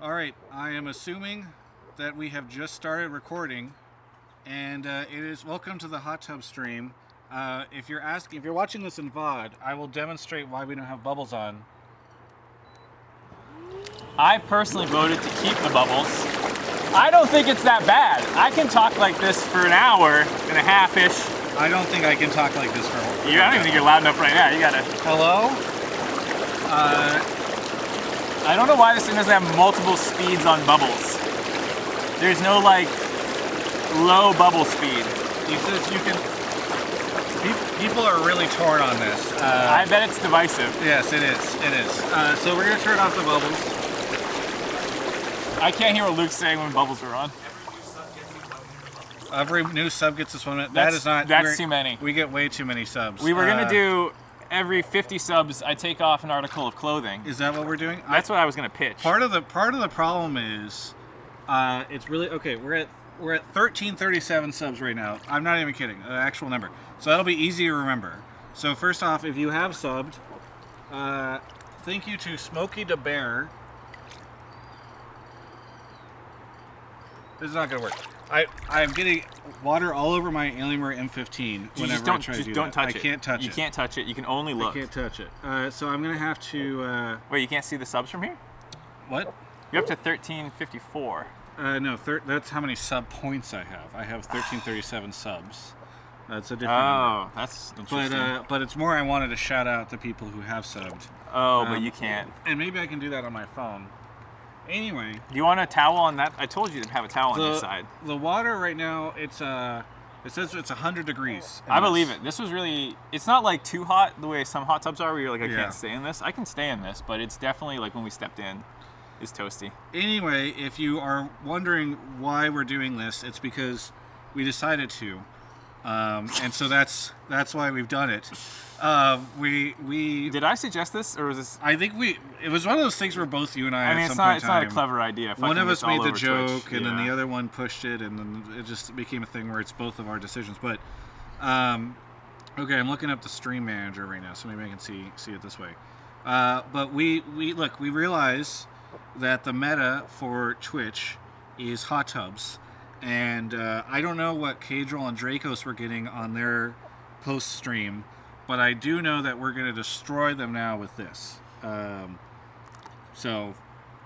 All right, I am assuming that we have just started recording, and it is welcome to the hot tub stream. If you're watching this in VOD, I will demonstrate why we don't have bubbles on. I personally voted to keep the bubbles. I don't think it's that bad. I can talk like this for an hour and a half-ish. I don't think I can talk like this for. I don't even think you're loud enough right now. You gotta. Hello. I don't know why this thing doesn't have multiple speeds on bubbles. There's no like low bubble speed. You can. People are really torn on this. I bet it's divisive. Yes, it is. It is. So we're gonna turn off the bubbles. I can't hear what Luke's saying when bubbles are on. Every new sub gets this 1 minute. That is not. That's too many. We get way too many subs. We were gonna do every 50 subs. I take off an article of clothing. Is that what we're doing? That's what I was gonna pitch. Part of the problem is, it's really okay. We're at 1337 subs right now. I'm not even kidding. The actual number. So that'll be easy to remember. So first off, if you have subbed, thank you to Smokey the Bear. This is not gonna work. I'm getting water all over my Alienware M15 whenever I try to do that. Touch it. I can't touch it. You can't touch it. You can only look. I can't touch it. So I'm gonna have to. Wait, you can't see the subs from here? What? You're up to 1354. No, that's how many sub points I have. I have 1337 subs. That's a different number. That's interesting. But it's more I wanted to shout out the people who have subbed. Oh, but you can't. And maybe I can do that on my phone. Anyway. Do you want a towel on that? I told you to have a towel on your side. The water right now, it says it's 100 degrees. I believe it. This was really, it's not like too hot the way some hot tubs are where you're like, I can't stay in this. I can stay in this, but it's definitely like when we stepped in, it's toasty. Anyway, if you are wondering why we're doing this, it's because we decided to. And so that's why we've done it. Did I suggest this, or was this? I think it was one of those things where both you and I. It's not a clever idea. One of us made the joke, Twitch, and then the other one pushed it, and then it just became a thing where it's both of our decisions. But, okay, I'm looking up the stream manager right now, so maybe I can see it this way. But we realize that the meta for Twitch is hot tubs. And I don't know what Cadril and Dracos were getting on their post stream, but I do know that we're going to destroy them now with this. So,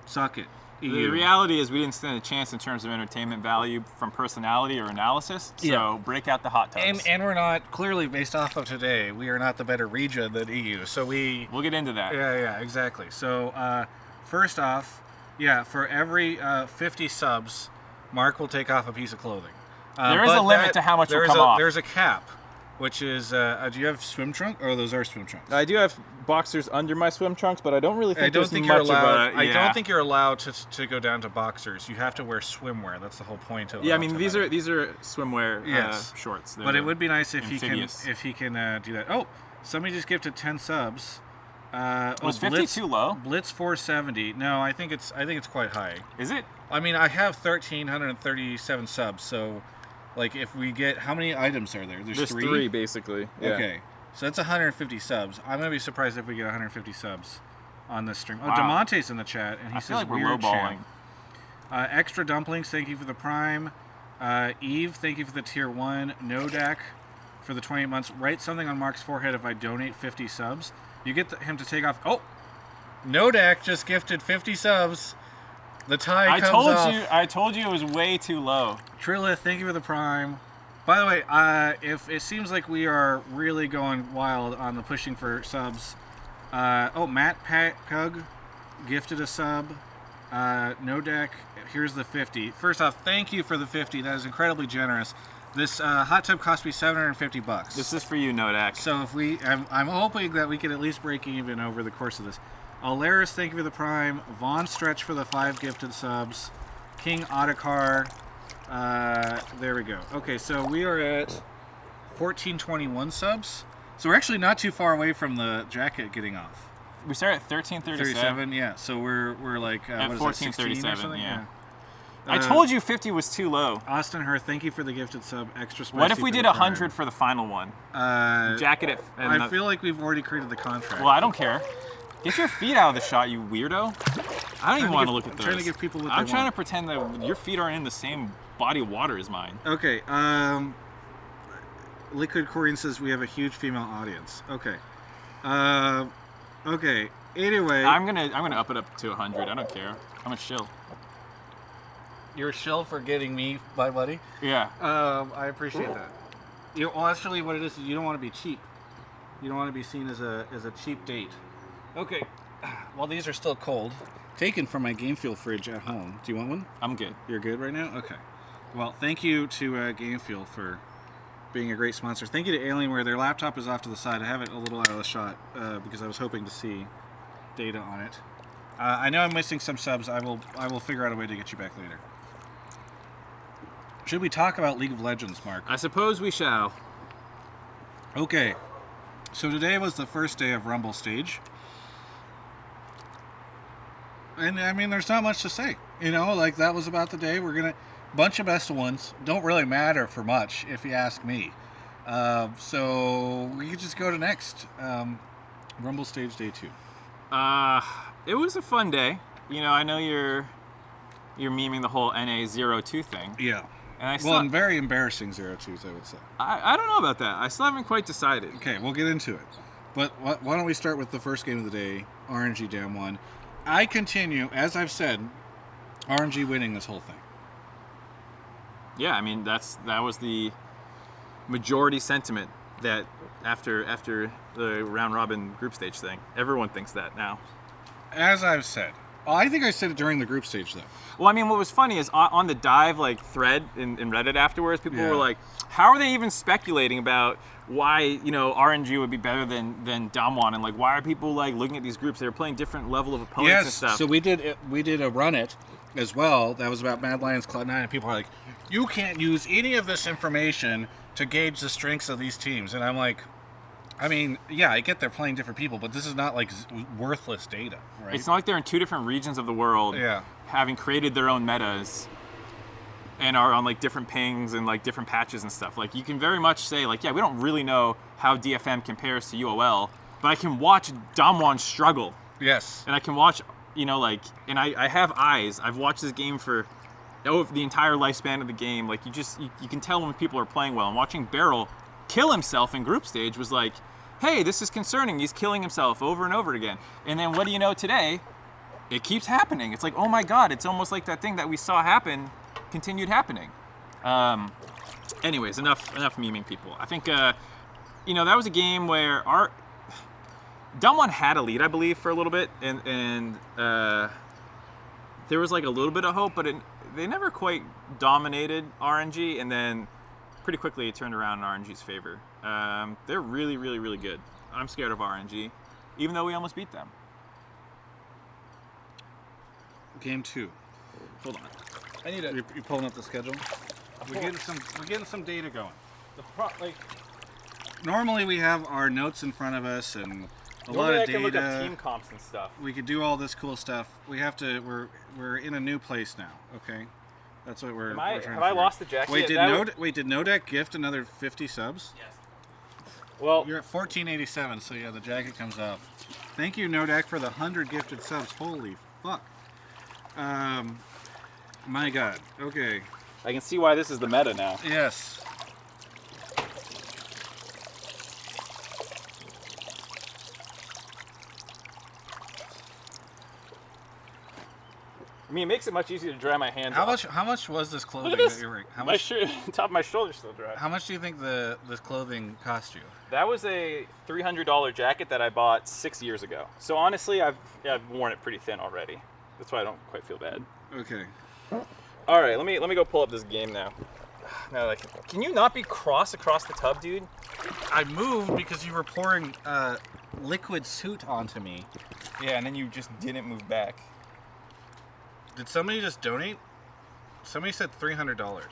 suck it. The reality is we didn't stand a chance in terms of entertainment value from personality or analysis, so break out the hot tubs. And we're not, clearly based off of today, we are not the better region than EU, so we'll get into that. Yeah, exactly. So, first off, for every 50 subs, Mark will take off a piece of clothing. There is a limit to how much will come off. There's a cap, which is, do you have swim trunk? Oh, those are swim trunks. I do have boxers under my swim trunks, but I don't really think I don't think you're allowed to go down to boxers. You have to wear swimwear. That's the whole point of it. Yeah, I mean, these are swimwear shorts. But it would be nice if he can do that. Oh, somebody just gifted 10 subs. Was 50 too low? Blitz 470. No, I think it's quite high. Is it? I mean, I have 1,337 subs, so like if we get, how many items are there? There's three basically. Yeah. Okay, so that's 150 subs. I'm gonna be surprised if we get 150 subs on this stream. Oh, wow. Demonte's in the chat, and he says like we're weird lowballing. Extra dumplings, thank you for the prime. Eve, thank you for the tier 1. Nodak for the 28 months. Write something on Mark's forehead if I donate 50 subs. You get him to take off. Oh, Nodak just gifted 50 subs. The tie comes off. I told you it was way too low. Trilla, thank you for the prime. By the way, if it seems like we are really going wild on the pushing for subs. Matt Pug gifted a sub. Nodak, here's the 50. First off, thank you for the 50. That is incredibly generous. This hot tub cost me $750. This is for you, Nodak. So if I'm hoping that we can at least break even over the course of this. Alaris, thank you for the prime. Vaughn Stretch for the 5 gifted subs. King Ottakar. There we go. Okay, so we are at 1421 subs. So we're actually not too far away from the jacket getting off. We start at 1337. Yeah. So we're like at 1437. Yeah. I told you 50 was too low. Austin Her, thank you for the gifted sub. Extra spicy. What if we did 100 for the final one? Jacket it. I feel like we've already created the contract. Well, I don't care. Get your feet out of the shot, you weirdo. I don't even want to look at those. I'm trying to give people what I'm they trying want. to pretend that your feet aren't in the same body of water as mine. Okay. Liquid Corian says we have a huge female audience. Okay. Okay. Anyway, I'm gonna up it up to 100. I don't care. I'm a shill. You're a shill for getting me, my buddy. Yeah. I appreciate that. Well, actually, what it is you don't want to be cheap. You don't want to be seen as a cheap date. Okay. Well, these are still cold. Taken from my Game Fuel fridge at home. Do you want one? I'm good. You're good right now? Okay. Well, thank you to Game Fuel for being a great sponsor. Thank you to Alienware. Their laptop is off to the side. I have it a little out of the shot because I was hoping to see data on it. I know I'm missing some subs. I will figure out a way to get you back later. Should we talk about League of Legends, Mark? I suppose we shall. Okay. So today was the first day of Rumble stage. And I mean, there's not much to say. You know, like that was about the day. We're going to... Bunch of best of ones. Don't really matter for much, if you ask me. So we could just go to next. Rumble stage day 2. It was a fun day. You know, I know you're memeing the whole NA02 thing. Yeah. And and very embarrassing 02s, I would say. I don't know about that. I still haven't quite decided. Okay, we'll get into it. But why don't we start with the first game of the day, RNG down 1. I continue, as I've said, RNG winning this whole thing. Yeah, I mean that was the majority sentiment that after the round robin group stage thing. Everyone thinks that now. As I've said. Well, I think I said it during the group stage though. Well, I mean, what was funny is on the dive thread in Reddit afterwards, people were like, "How are they even speculating about why RNG would be better than Damwon, and like why are people like looking at these groups? They're playing different level of opponents and stuff." So we did a run it as well. That was about Mad Lions Cloud9, and people are like, "You can't use any of this information to gauge the strengths of these teams," and I'm like, I mean, yeah, I get they're playing different people, but this is not like worthless data, right? It's not like they're in 2 different regions of the world, having created their own metas, and are on like different pings and like different patches and stuff. Like you can very much say like, yeah, we don't really know how DFM compares to UOL, but I can watch Damwon struggle. Yes. And I can watch, and I have eyes. I've watched this game for the entire lifespan of the game. Like you can tell when people are playing well. And watching Beryl kill himself in group stage was like, hey, this is concerning. He's killing himself over and over again. And then what do you know today? It keeps happening. It's like, oh my God, it's almost like that thing that we saw happen continued happening. Anyways, enough memeing people. I think, that was a game where Damwon had a lead, I believe, for a little bit. And there was like a little bit of hope, but they never quite dominated RNG. And then pretty quickly it turned around in RNG's favor. They're really, really, really good. I'm scared of RNG, even though we almost beat them. Game 2. Hold on. I need You're pulling up the schedule. We're getting some data going. Normally we have our notes in front of us and a lot of data. Can look up team comps and stuff. We could do all this cool stuff. We have to. We're in a new place now. Okay. That's what we're trying to figure out. Have I lost the jacket? Wait, did Nodek gift another 50 subs? Yes. Well, you're at 1487, so yeah, the jacket comes out. Thank you, Nodek, for the 100 gifted subs. Holy fuck. My God. Okay. I can see why this is the meta now. Yes. I mean, it makes it much easier to dry my hands off. How much was this clothing? Look at this. That you're wearing? My shirt, top of my shoulder's still dry. How much do you think this clothing cost you? That was a $300 jacket that I bought 6 years ago. So honestly, I've worn it pretty thin already. That's why I don't quite feel bad. Okay. All right, let me go pull up this game now. Now, can you not be across the tub, dude? I moved because you were pouring liquid soot onto me. Yeah, and then you just didn't move back. Did somebody just donate? Somebody said $300.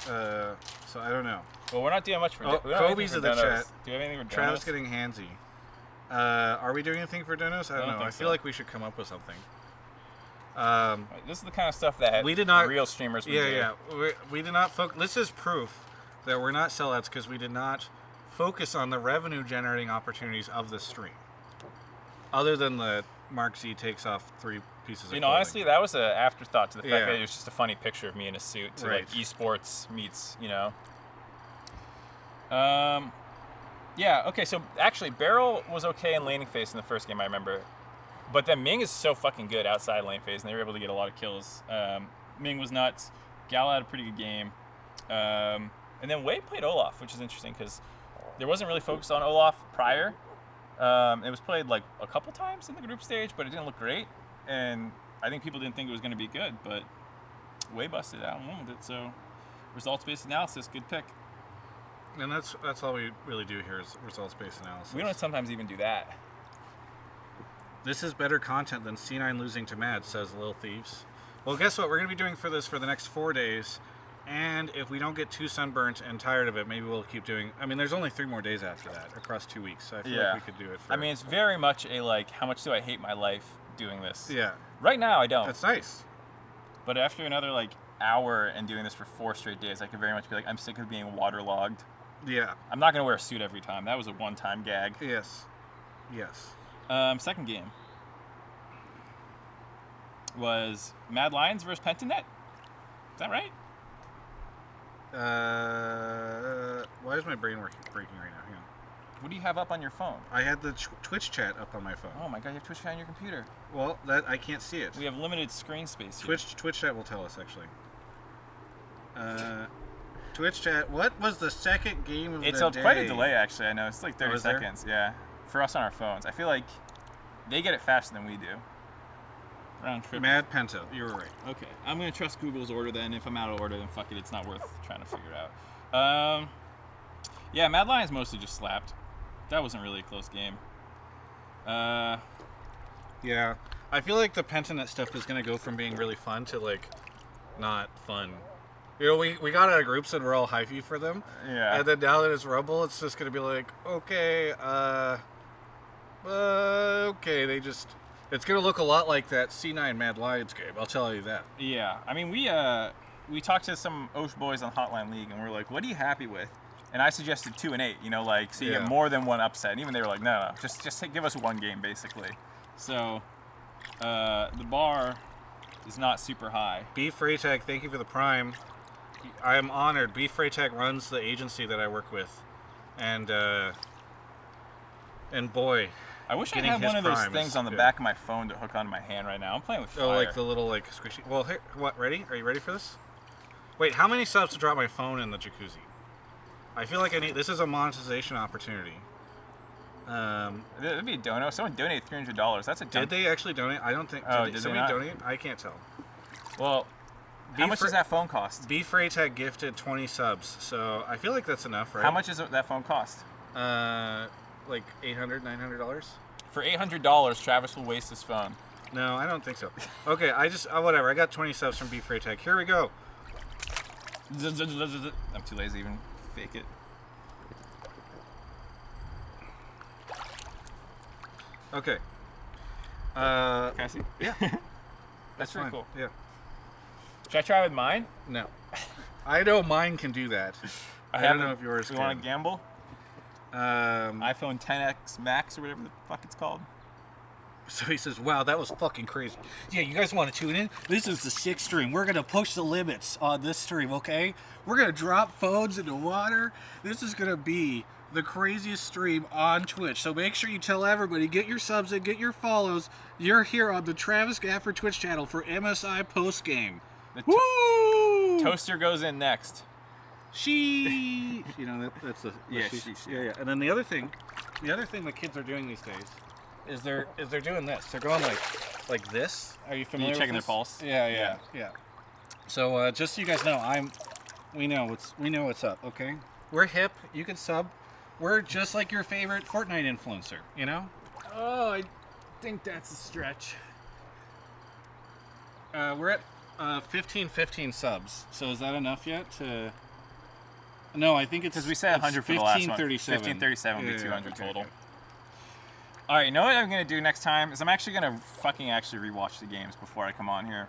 So I don't know. Well, we're not doing much for. Kobe's in the chat. Do you have anything for donos? Travis getting handsy. Are we doing anything for donos? I don't know. I feel like we should come up with something. This is the kind of stuff that real streamers would do. Yeah. We did not focus. This is proof that we're not sellouts because we did not focus on the revenue generating opportunities of the stream. Other than the Mark Z takes off 3 pieces of You know, clothing. honestly, that was an afterthought to the fact Yeah. that it was just a funny picture of me in a suit to Right. like esports meets, you know. Yeah, okay, so actually Barrel was okay in laning phase in the first game, I remember. But then Ming is so fucking good outside lane phase, and they were able to get a lot of kills. Ming was nuts. Gala had a pretty good game. And then Wei played Olaf, which is interesting because there wasn't really focus on Olaf prior. It was played like a couple times in the group stage, but it didn't look great. And I think people didn't think it was going to be good, but Wei busted out and won with it. So results-based analysis, good pick. And that's all we really do here is results-based analysis. We don't sometimes even do that. This is better content than C9 losing to Mad, says Lil Thieves. Well, guess what? We're going to be doing for this for the next 4 days. And if we don't get too sunburnt and tired of it, maybe we'll keep doing... I mean, there's only 3 more days after that, across 2 weeks. So I feel like we could do it for... I mean, it's very much a, like, how much do I hate my life doing this? Yeah. Right now, I don't. That's nice. But after another, like, hour and doing this for 4 straight days, I could very much be like, I'm sick of being waterlogged. Yeah. I'm not going to wear a suit every time. That was a one-time gag. Yes. Yes. Second game was Mad Lions versus Pentanet. Is that right? Why is my brain breaking right now? Hang on. What do you have up on your phone? I had the Twitch chat up on my phone. Oh my god, you have Twitch chat on your computer. Well, that I can't see it. We have limited screen space here. Twitch chat will tell us actually. Twitch chat. What was the second game of the day? It's quite a delay, actually. I know it's like 30 is there? seconds. Yeah, for us on our phones. I feel like they get it faster than we do. Round trip. Mad Penta. You were right. Okay, I'm gonna trust Google's order then. If I'm out of order, then fuck it. It's not worth trying to figure it out. Yeah, Mad Lions mostly just slapped. That wasn't really a close game. Yeah, I feel like the Pentanet stuff is gonna go from being really fun to like not fun. You know, we got out of groups and we're all hypey for them. Yeah. And then now that it's Rumble, it's just gonna be like, okay, okay, they just. It's gonna look a lot like that C9 Mad Lions game. I'll tell you that. Yeah, I mean we talked to some Osh boys on Hotline League and we're like, what are you happy with? And I suggested 2 and 8. You know, like so you get more than one upset. And even they were like, no, just give us one game basically. So the bar is not super high. B Freytag, thank you for the Prime. I am honored. B Freytag runs the agency that I work with, and boy. I wish I getting had his one of those prime things is on the good. back of my phone to hook onto my hand right now. I'm playing with fire. Oh, like the little like squishy. Well, here, what? Ready? Are you ready for this? Wait, how many subs to drop my phone in the jacuzzi? I feel like I need. This is a monetization opportunity. It'd be a dono. Someone donated $300. That's a Did they actually donate? I don't think. Oh, did did somebody they not? donate? I can't tell. Well, how much does that phone cost? B Freytag gifted 20 subs, so I feel like that's enough, right? How much does that phone cost? Like $800, $900. For $800, Travis will waste his phone. No, I don't think so. Okay, I just whatever. I got 20 subs from B Freytag. Here we go. I'm too lazy to even fake it. Okay. Can I see? Yeah. That's pretty fine. cool. Yeah. Should I try with mine? No. I know mine can do that. I don't know if yours You can. want to gamble? iPhone 10X Max or whatever the fuck it's called. So he says, wow, that was fucking crazy. Yeah, you guys want to tune in? This is the 6th stream. We're going to push the limits on this stream, okay? We're going to drop phones into water. This is going to be the craziest stream on Twitch. So make sure you tell everybody, get your subs in, get your follows. You're here on the Travis Gafford Twitch channel for MSI postgame. Woo! Toaster goes in next. You know, that's the Yeah, she. she. Yeah. And then the other thing the kids are doing these days is they're doing this. They're going like this. Are you familiar? Checking with their this? pulse. Yeah. So just so you guys know, we know what's up. Okay, we're hip. You can sub. We're just like your favorite Fortnite influencer. You know. Oh, I think that's a stretch. We're at 15 subs. So is that enough yet to? No, I think it's because we said 100 for the last one. 1537 would be 200 total. Okay. All right, you know what I'm gonna do next time is I'm actually gonna actually rewatch the games before I come on here.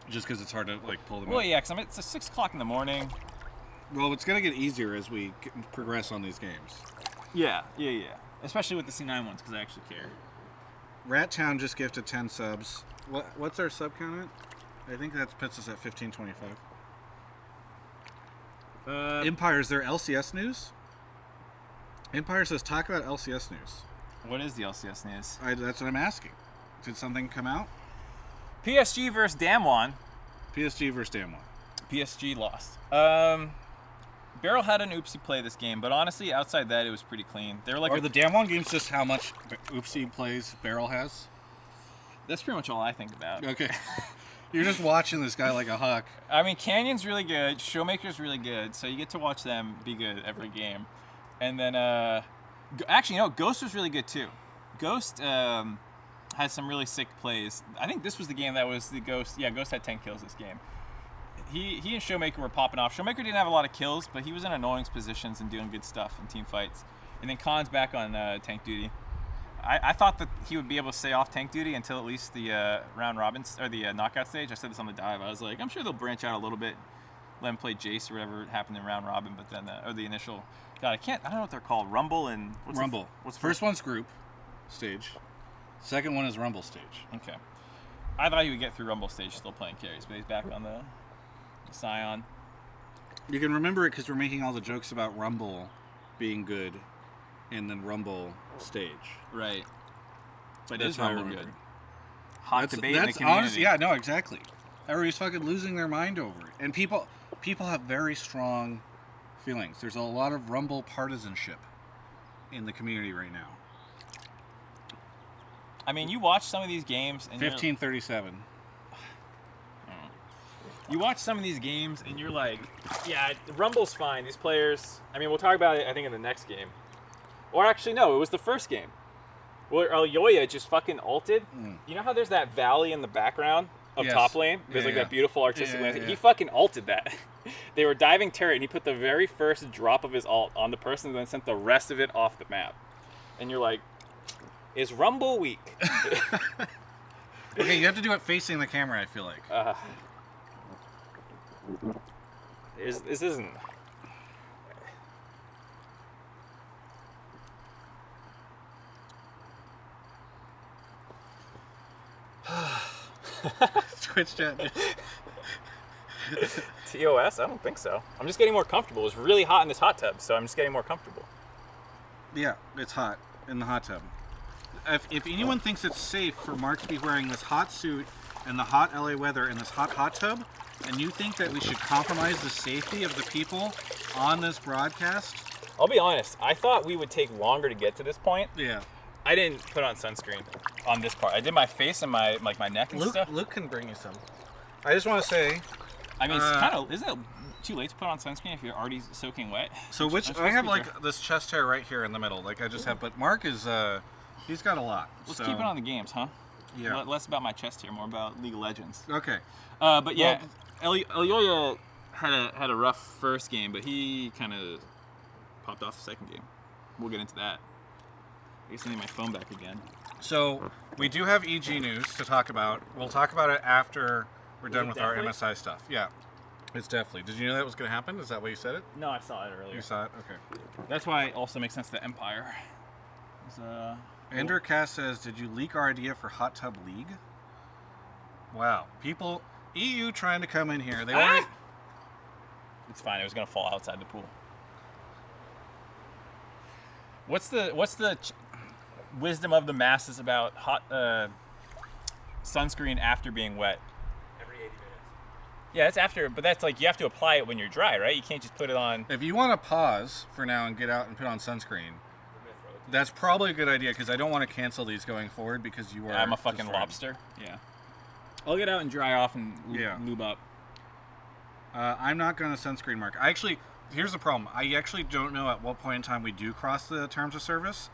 Just because it's hard to like pull them. Well, up. yeah, because it's 6 o'clock in the morning. Well, it's gonna get easier as we progress on these games. Yeah. Especially with the C9 ones, because I actually care. Rat Town just gifted 10 subs. What's our sub count at? I think that puts us at 1525. Empire, is there LCS news? Empire says, talk about LCS news. What is the LCS news? That's what I'm asking. Did something come out? PSG versus Damwon. PSG versus Damwon. PSG lost. Barrel had an oopsie play this game, but honestly, outside that, it was pretty clean. They were like, Are the Damwon games just how much oopsie plays Barrel has? That's pretty much all I think about. Okay. You're just watching this guy like a hawk. I mean, Canyon's really good. Showmaker's really good. So you get to watch them be good every game. And then, actually, you know, Ghost was really good too. Ghost had some really sick plays. I think this was the game that was the Ghost. Yeah, Ghost had 10 kills this game. He and Showmaker were popping off. Showmaker didn't have a lot of kills, but he was in annoying positions and doing good stuff in team fights. And then Khan's back on tank duty. I thought that he would be able to stay off tank duty until at least the round robin or the knockout stage. I said this on the dive. I was like, I'm sure they'll branch out a little bit, let him play Jace or whatever happened in round robin. But then, or the initial, God, I don't know what they're called. Rumble and Rumble. What's the first one's group stage. Second one is Rumble stage. Okay. I thought he would get through Rumble stage still playing carries, but he's back on the Scion. You can remember it because we're making all the jokes about Rumble being good and then Rumble stage. Right. But That's is Rumble how I good? remember. Hot debate in the community. Honestly, yeah, no, exactly. Everybody's fucking losing their mind over it. And people have very strong feelings. There's a lot of Rumble partisanship in the community right now. I mean, you watch some of these games and 1537. You watch some of these games and you're like, yeah, Rumble's fine. These players, I mean, we'll talk about it, I think, in the next game. Or actually, no, it was the first game. Where Yoya just fucking ulted. You know how there's that valley in the background of top lane? There's that beautiful artistic landscape. He fucking ulted that. They were diving turret and he put the very first drop of his ult on the person and then sent the rest of it off the map. And you're like, is Rumble weak? Okay, you have to do it facing the camera, I feel like. This isn't... Twitch chat. TOS? I don't think so. I'm just getting more comfortable. It's really hot in this hot tub, so I'm just getting more comfortable. Yeah, it's hot in the hot tub. If anyone thinks it's safe for Mark to be wearing this hot suit in the hot LA weather in this hot tub, and you think that we should compromise the safety of the people on this broadcast? I'll be honest. I thought we would take longer to get to this point. Yeah. I didn't put on sunscreen on this part. I did my face and my neck and stuff. Luke can bring you some. I just want to say, I mean, it's isn't it too late to put on sunscreen if you're already soaking wet? So I have like this chest hair right here in the middle, like I just have. But Mark is he's got a lot. Let's keep it on the games, huh? Yeah. Less about my chest hair, more about League of Legends. Okay. But yeah, Elyoya had a rough first game, but he kind of popped off the second game. We'll get into that. I guess I need my phone back again. So we do have EG news to talk about. We'll talk about it after we're done with our MSI stuff. Yeah, it's definitely. Did you know that was going to happen? Is that why you said it? No, I saw it earlier. You saw it? Okay. That's why it also makes sense that Empire. Ender Cass says, did you leak our idea for Hot Tub League? Wow. People, EU trying to come in here. They want. It's fine. It was going to fall outside the pool. What's the wisdom of the masses about hot sunscreen after being wet? Every 80 minutes. Yeah, it's after, but that's like you have to apply it when you're dry, right? You can't just put it on. If you want to pause for now and get out and put on sunscreen, that's probably a good idea because I don't want to cancel these going forward because you are. I'm a fucking lobster. Yeah. I'll get out and dry off and lube up. I'm not going to sunscreen Mark. Here's the problem. I actually don't know at what point in time we do cross the terms of service.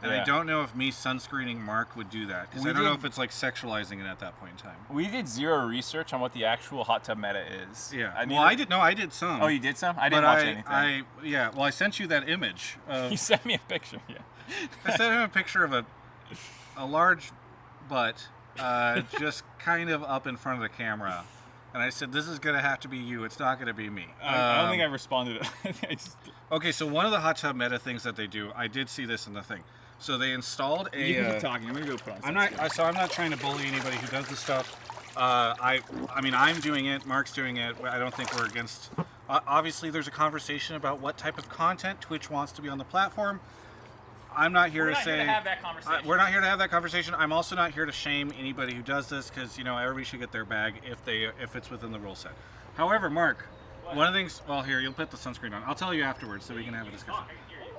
And I don't know if me sunscreening Mark would do that. Because I don't know if it's like sexualizing it at that point in time. We did zero research on what the actual hot tub meta is. Yeah. I did some. Oh, you did some? I didn't watch anything. Well, I sent you that image. You sent me a picture, yeah. I sent him a picture of a large butt just kind of up in front of the camera. And I said, this is going to have to be you. It's not going to be me. I don't think I responded. Okay, so one of the hot tub meta things that they do, I did see this in the thing. So they installed a. You can keep talking. I'm gonna go put on. I'm not trying to bully anybody who does this stuff. I mean, I'm doing it. Mark's doing it. I don't think we're against. Obviously, there's a conversation about what type of content Twitch wants to be on the platform. I'm not here to say. We're not here to have that conversation. We're not here to have that conversation. I'm also not here to shame anybody who does this because everybody should get their bag if it's within the rule set. However, Mark, one of the things. Well, here you'll put the sunscreen on. I'll tell you afterwards so we can have a discussion.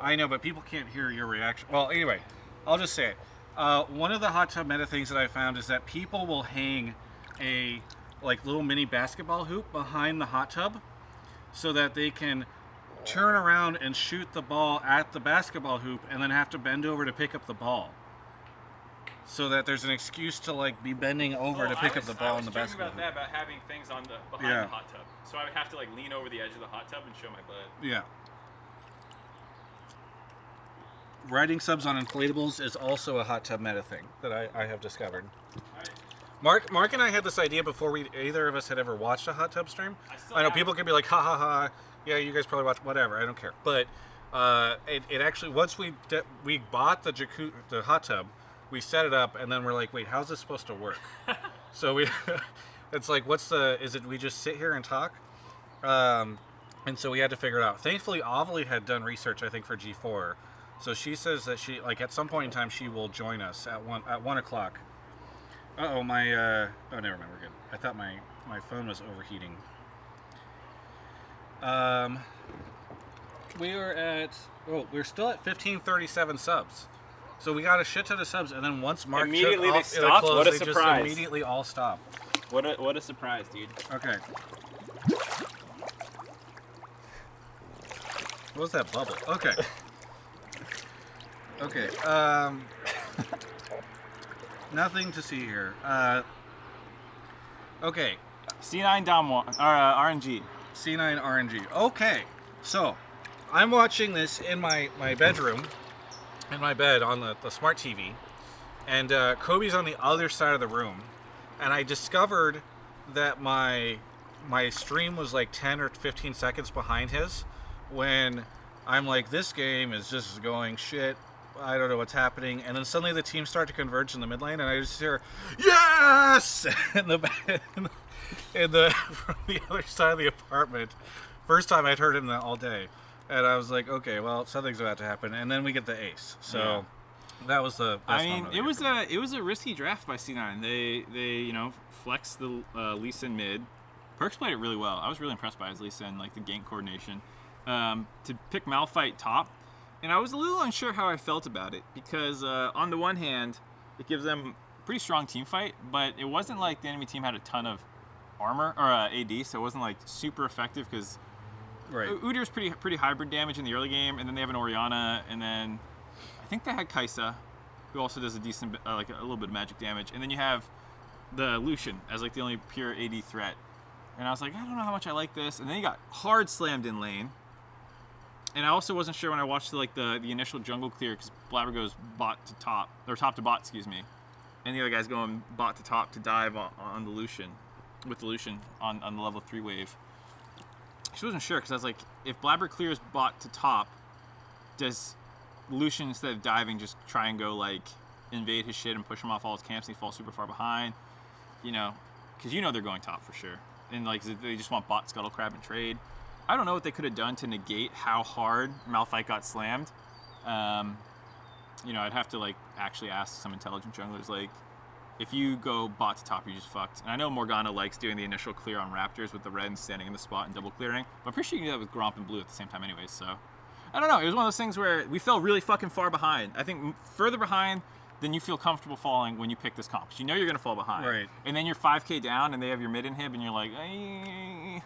I know, but people can't hear your reaction. Well, anyway, I'll just say it. One of the hot tub meta things that I found is that people will hang a little mini basketball hoop behind the hot tub so that they can turn around and shoot the ball at the basketball hoop and then have to bend over to pick up the ball. So that there's an excuse to be bending over to pick up the ball in the basketball hoop. About having things on behind the hot tub. So I would have to lean over the edge of the hot tub and show my butt. Yeah. Writing subs on inflatables is also a hot tub meta thing that I have discovered. Mark and I had this idea before either of us had ever watched a hot tub stream. I know people can be like, ha ha ha, yeah, you guys probably watch whatever. I don't care. But it actually, once we bought the hot tub, we set it up, and then we're like, wait, how's this supposed to work? So it's like, is it we just sit here and talk? And so we had to figure it out. Thankfully, Ovilee had done research, I think, for G4. So she says that she, at some point in time, she will join us at 1 o'clock. Uh-oh, my, oh, never mind, we're good. I thought my phone was overheating. We're still at 1537 subs. So we got a shit ton of subs, and then once Mark immediately took they off, stopped? What a they surprise. just immediately all stopped. What a surprise, dude. Okay. What was that bubble? Okay. Okay. Nothing to see here. Okay. C9 Dom RNG. C9 RNG. Okay. So, I'm watching this in my bedroom, in my bed on the smart TV, and Kobe's on the other side of the room, and I discovered that my stream was 10 or 15 seconds behind his when I'm like, this game is just going shit. I don't know what's happening. And then suddenly the teams start to converge in the mid lane, and I just hear, yes! from the other side of the apartment. First time I'd heard him all day. And I was like, okay, well, something's about to happen. And then we get the ace. So that was the best moment. It was a risky draft by C9. They flexed the Lee Sin mid. Perks played it really well. I was really impressed by his Lee Sin, the gank coordination. To pick Malphite top. And I was a little unsure how I felt about it because on the one hand, it gives them a pretty strong team fight, but it wasn't like the enemy team had a ton of armor or AD, so it wasn't super effective because Udyr's pretty hybrid damage in the early game, and then they have an Orianna, and then I think they had Kai'Sa, who also does a decent a little bit of magic damage, and then you have the Lucian as the only pure AD threat. And I was like, I don't know how much I like this, and then he got hard slammed in lane. And I also wasn't sure when I watched the initial jungle clear because Blabber goes bot to top, or top to bot, excuse me, and the other guy's going bot to top to dive on the Lucian, with the Lucian on the level 3 wave. She wasn't sure because I was like, if Blabber clears bot to top, does Lucian instead of diving just try and go invade his shit and push him off all his camps and he falls super far behind, because they're going top for sure, and they just want bot scuttle crab and trade. I don't know what they could have done to negate how hard Malphite got slammed. I'd have to actually ask some intelligent junglers if you go bot to top, you're just fucked. And I know Morgana likes doing the initial clear on Raptors with the red and standing in the spot and double clearing, but I'm pretty sure you can do that with Gromp and Blue at the same time anyways. So I don't know. It was one of those things where we fell really fucking far behind. I think further behind than you feel comfortable falling when you pick this comp. You're going to fall behind. Right. And then you're 5k down and they have your mid inhib and you're like, ay.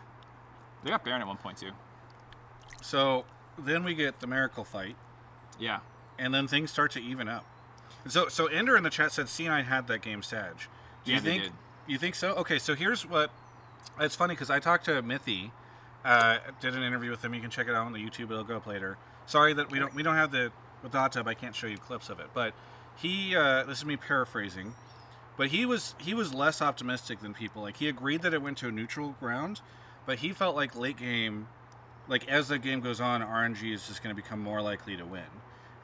They got Baron at one point too. So then we get the Miracle fight. Yeah. And then things start to even up. So Ender in the chat said C9 had that game Sag. They did. You think so? Okay, so here's what. It's funny because I talked to Mithy, did an interview with him. You can check it out on the YouTube. It'll go up later. Sorry that we don't have with the hot tub. I can't show you clips of it. But he, this is me paraphrasing, but he was less optimistic than people. He agreed that it went to a neutral ground. But he felt late game, as the game goes on, RNG is just going to become more likely to win.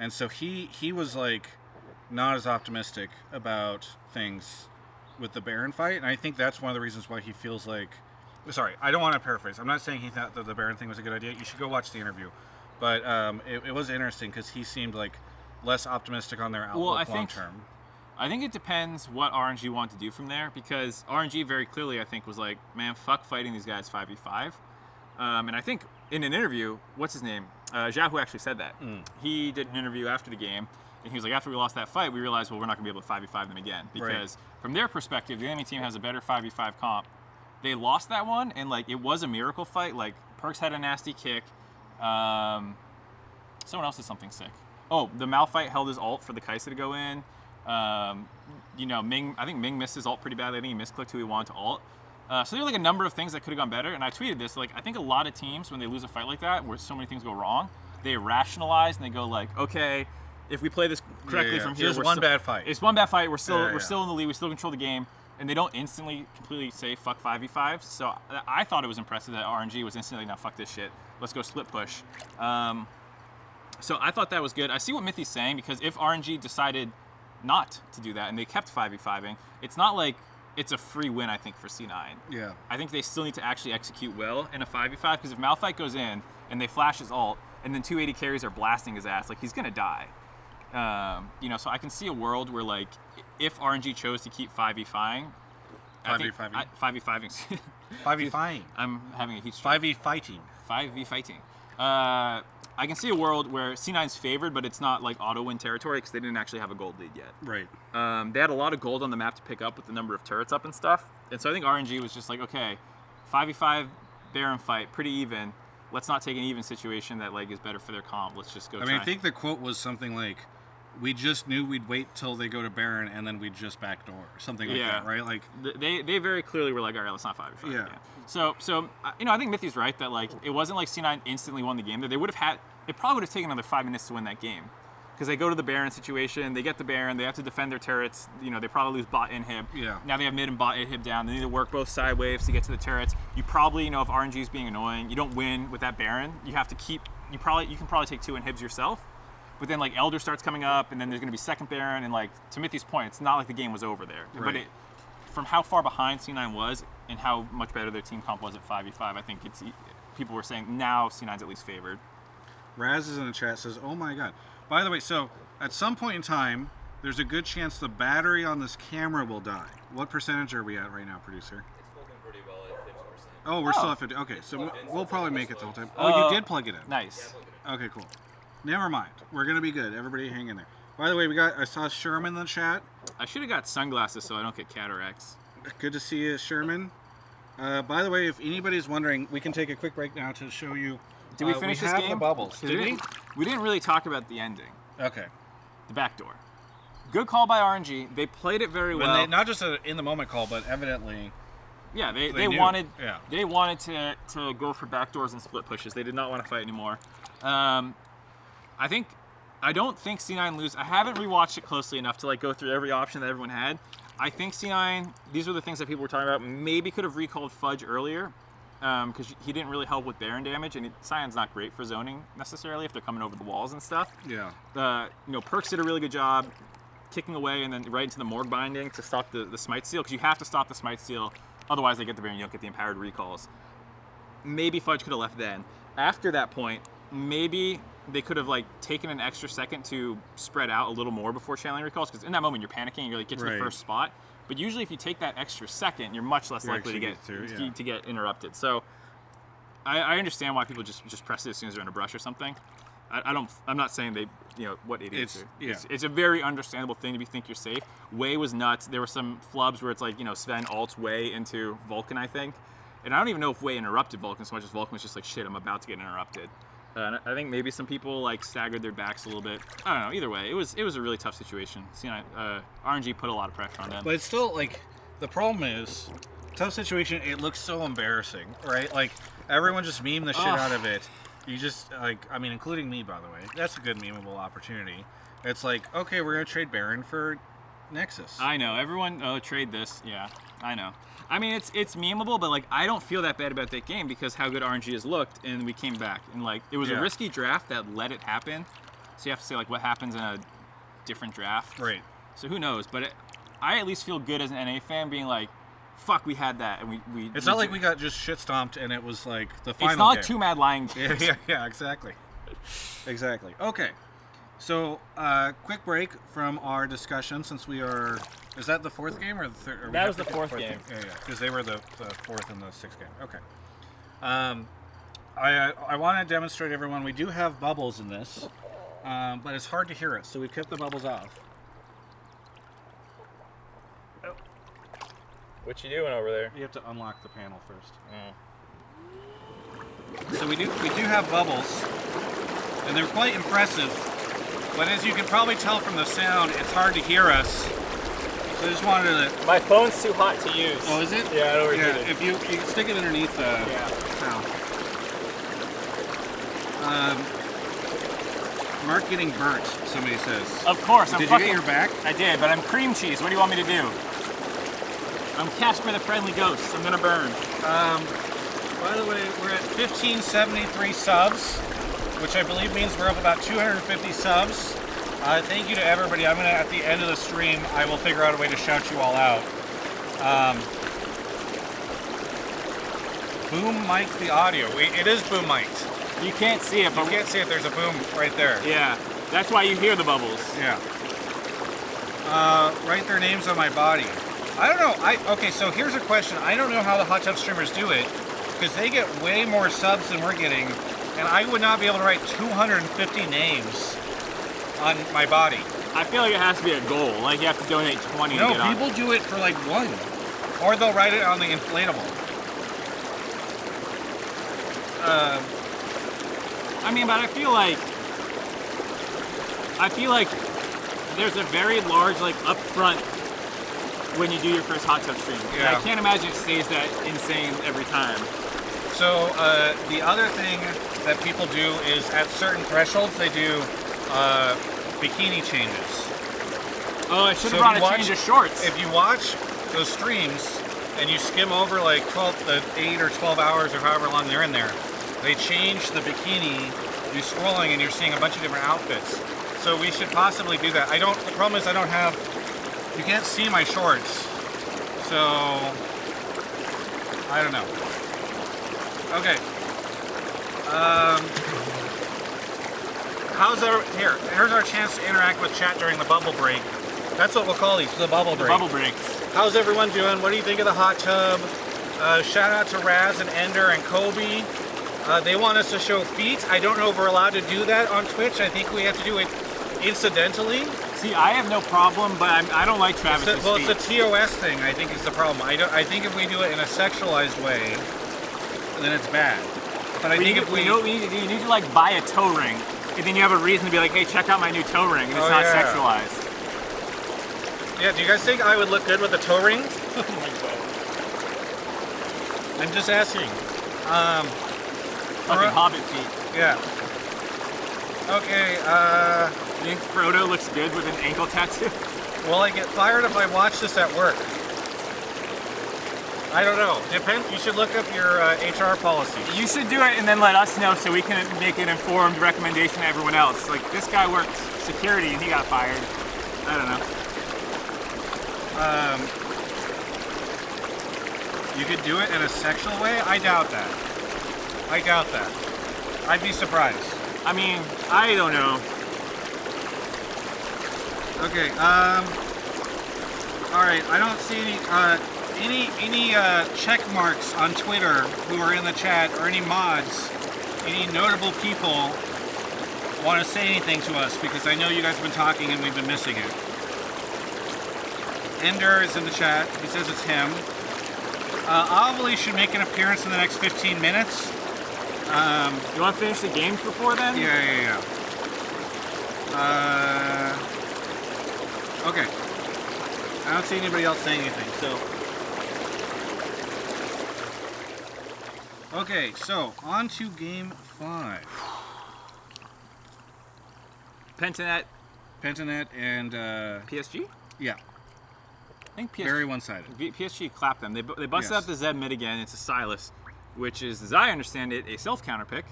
and so he was like not as optimistic about things with the Baron fight, and I think that's one of the reasons why he feels like. Sorry, I don't want to paraphrase. I'm not saying he thought that the Baron thing was a good idea. You should go watch the interview, but it was interesting because he seemed like less optimistic on their outlook long term. I think it depends what RNG want to do from there, because RNG very clearly, I think, was like, man, fuck fighting these guys 5v5. And I think in an interview, what's his name? Zhahu actually said that. He did an interview after the game, and he was like, after we lost that fight, we realized, well, we're not going to be able to 5v5 them again. Because from their perspective, the enemy team has a better 5v5 comp. They lost that one, and like it was a miracle fight. Like, Perks had a nasty kick. Someone else did something sick. Oh, the Malphite held his ult for the Kaisa to go in. Ming, I think Ming missed his ult pretty badly. I think he misclicked who he wanted to ult. So there were like a number of things that could have gone better, and I tweeted this. Like, I think a lot of teams, when they lose a fight like that, where so many things go wrong, they rationalize and they go like, okay, if we play this correctly from here, it's one bad fight. It's one bad fight. We're still in the lead. We still control the game, and they don't instantly completely say fuck 5v5. So I thought it was impressive that RNG was instantly, now fuck this shit. Let's go split push. So I thought that was good. I see what Mithy's saying, because if RNG decided not to do that and they kept 5v5ing, it's not like it's a free win, I think, for C9. Yeah. I think they still need to actually execute well in a 5v5, because if Malphite goes in and they flash his ult and then 280 carries are blasting his ass, like, he's going to die. So I can see a world where, like, if RNG chose to keep 5v5ing, 5v5ing. 5v5ing. I'm having a heat stroke. 5v fighting. 5v fighting. I can see a world where C9's favored, but it's not like auto-win territory, because they didn't actually have a gold lead yet. Right. They had a lot of gold on the map to pick up with the number of turrets up and stuff. And so I think RNG was just like, okay, 5v5 Baron fight, pretty even. Let's not take an even situation that like is better for their comp. Let's just go try. I think the quote was something like, we just knew we'd wait till they go to Baron and then we'd just backdoor. Something like that, right? Like they very clearly were like, all right, let's not 5v5. Yeah. So I think Mithy's right that like it wasn't like C9 instantly won the game. They would have had, it probably would have taken another 5 minutes to win that game, because they go to the Baron situation, they get the Baron, they have to defend their turrets. They probably lose bot inhib. Yeah. Now they have mid and bot inhib down. They need to work both side waves to get to the turrets. You probably, if RNG is being annoying, you don't win with that Baron. You have to keep. You can probably take 2 inhibs yourself. But then like Elder starts coming up, and then there's going to be second Baron, and like to Mithy's point, it's not like the game was over there. Right. But from how far behind C9 was and how much better their team comp was at 5v5, I think people were saying now C9's at least favored. Raz is in the chat, says, "Oh my god." By the way, so at some point in time, there's a good chance the battery on this camera will die. What percentage are we at right now, producer? It's working pretty well at 50%. Oh, we're still at 50. Okay, so we'll probably make it the whole time. Oh, you did plug it in. Nice. Okay, cool. Never mind. We're gonna be good. Everybody hang in there. By the way, I saw Sherman in the chat. I should have got sunglasses so I don't get cataracts. Good to see you, Sherman. By the way, if anybody's wondering, we can take a quick break now to show you. Did we finish this game? The bubbles. Did we? We didn't really talk about the ending. Okay. The backdoor. Good call by RNG. They played it very well. Not just an in the moment call, but evidently. Yeah, they wanted to go for backdoors and split pushes. They did not want to fight anymore. I don't think C9 lose. I haven't rewatched it closely enough to like go through every option that everyone had. I think C9, these were the things that people were talking about, maybe could have recalled Fudge earlier, because he didn't really help with Baron damage, and Cyan's not great for zoning necessarily if they're coming over the walls and stuff. Yeah. Perks did a really good job kicking away and then right into the Morgue binding to stop the Smite Steal, because you have to stop the Smite Steal, otherwise they get the Baron, you don't get the empowered recalls. Maybe Fudge could have left then. After that point, maybe they could have like taken an extra second to spread out a little more before channeling recalls, because in that moment you're panicking, you're like get to the first spot. But usually if you take that extra second, you're much less likely to get interrupted. So I understand why people just press it as soon as they're in a brush or something. I'm not saying they, what idiots are. It's a very understandable thing to think you're safe. Way was nuts. There were some flubs where it's like, Sven ults Way into Vulcan, I think. And I don't even know if Way interrupted Vulcan so much as Vulcan was just like, shit, I'm about to get interrupted. And I think maybe some people like staggered their backs a little bit. I don't know. Either way, it was a really tough situation. RNG put a lot of pressure on them. But it's still like the problem is tough situation. It looks so embarrassing, right? Like everyone just meme the shit out of it. You just including me, by the way. That's a good memeable opportunity. It's like, okay, we're gonna trade Baron for Nexus. I know everyone trade this. Yeah, I know. I mean, it's memeable, but like I don't feel that bad about that game because how good RNG has looked, and we came back, and like it was a risky draft that let it happen. So you have to say like what happens in a different draft. Right. So who knows? But I at least feel good as an NA fan being like, fuck, we had that, and we. It's not like we got just shit stomped and it was like the final. It's not game. two Mad Lion games. Yeah, exactly. Exactly. Okay. So, quick break from our discussion since we are. Is that the fourth game or the third? That was the fourth game. Yeah, because they were the fourth and the sixth game. Okay. I want to demonstrate everyone we do have bubbles in this, but it's hard to hear us, so we kept the bubbles off. What you doing over there? You have to unlock the panel first. So we do have bubbles, and they're quite impressive. But as you can probably tell from the sound, it's hard to hear us. So I just wanted to. My phone's too hot to use. Oh, is it? Yeah, it overheated. Yeah, if you can stick it underneath the sound. Mark getting burnt, somebody says. Of course, Did you get your back? I did, but I'm cream cheese. What do you want me to do? I'm Casper the Friendly Ghost. I'm gonna burn. By the way, we're at 1573 subs, which I believe means we're up about 250 subs. Thank you to everybody. I'm gonna, at the end of the stream, I will figure out a way to shout you all out. Boom mic'd the audio. It is boom mic'd. You can't see it, but You can't see it. There's a boom right there. yeah, that's why you hear the bubbles. Yeah. Write their names on my body. I don't know. Okay, so here's a question. I don't know how the hot tub streamers do it, because they get way more subs than we're getting, and I would not be able to write 250 names on my body. I feel like it has to be a goal. Like you have to donate 20 to No, get on. people do it for like one, or they'll write it on the inflatable. I mean, but I feel like there's a very large like upfront when you do your first hot tub stream. Yeah. And I can't imagine it stays that insane every time. So the other thing that people do is at certain thresholds they do bikini changes. Oh, I should So have brought if a you change watch- of shorts. If you watch those streams and you skim over like 8 or 12 hours or however long they're in there, they change the bikini. You're scrolling and you're seeing a bunch of different outfits. So we should possibly do that. The problem is I don't have, you can't see my shorts. So, I don't know. Okay. Here's our chance to interact with chat during the bubble break. That's what we'll call these, the bubble break. Bubble breaks. How's everyone doing? What do you think of the hot tub? Shout out to Raz and Ender and Kobe. They want us to show feet. I don't know if we're allowed to do that on Twitch. I think we have to do it incidentally. See, I have no problem, but I don't like Travis's Well, feet. it's a TOS thing, I think, is the problem. I think if we do it in a sexualized way, then it's bad. But I think if we... You know what we need to do? You need to like buy a toe ring, and then you have a reason to be like, hey, check out my new toe ring, and it's not sexualized. Yeah, do you guys think I would look good with a toe ring? Oh my god. I'm just asking. Fucking hobbit feet. Yeah. Okay, You think Frodo looks good with an ankle tattoo? will I get fired if I watch this at work? I don't know. You should look up your HR policy. You should do it and then let us know so we can make an informed recommendation to everyone else. Like, this guy worked security and he got fired. I don't know. You could do it in a sexual way? I doubt that. I'd be surprised. I mean, I don't know. Okay, alright, I don't see any check marks on Twitter who are in the chat, or any mods, any notable people want to say anything to us, because I know you guys have been talking and we've been missing it. Ender is in the chat. He says it's him. Ovilee should make an appearance in the next 15 minutes. You want to finish the games before then? Yeah. Okay. I don't see anybody else saying anything, so... Okay, so, on to game 5. Pentanet and, PSG? yeah, I think PSG. very one-sided. PSG clapped them. They busted Yes. out the Zed mid again. It's a Silas, which is, as I understand it, a self-counter pick.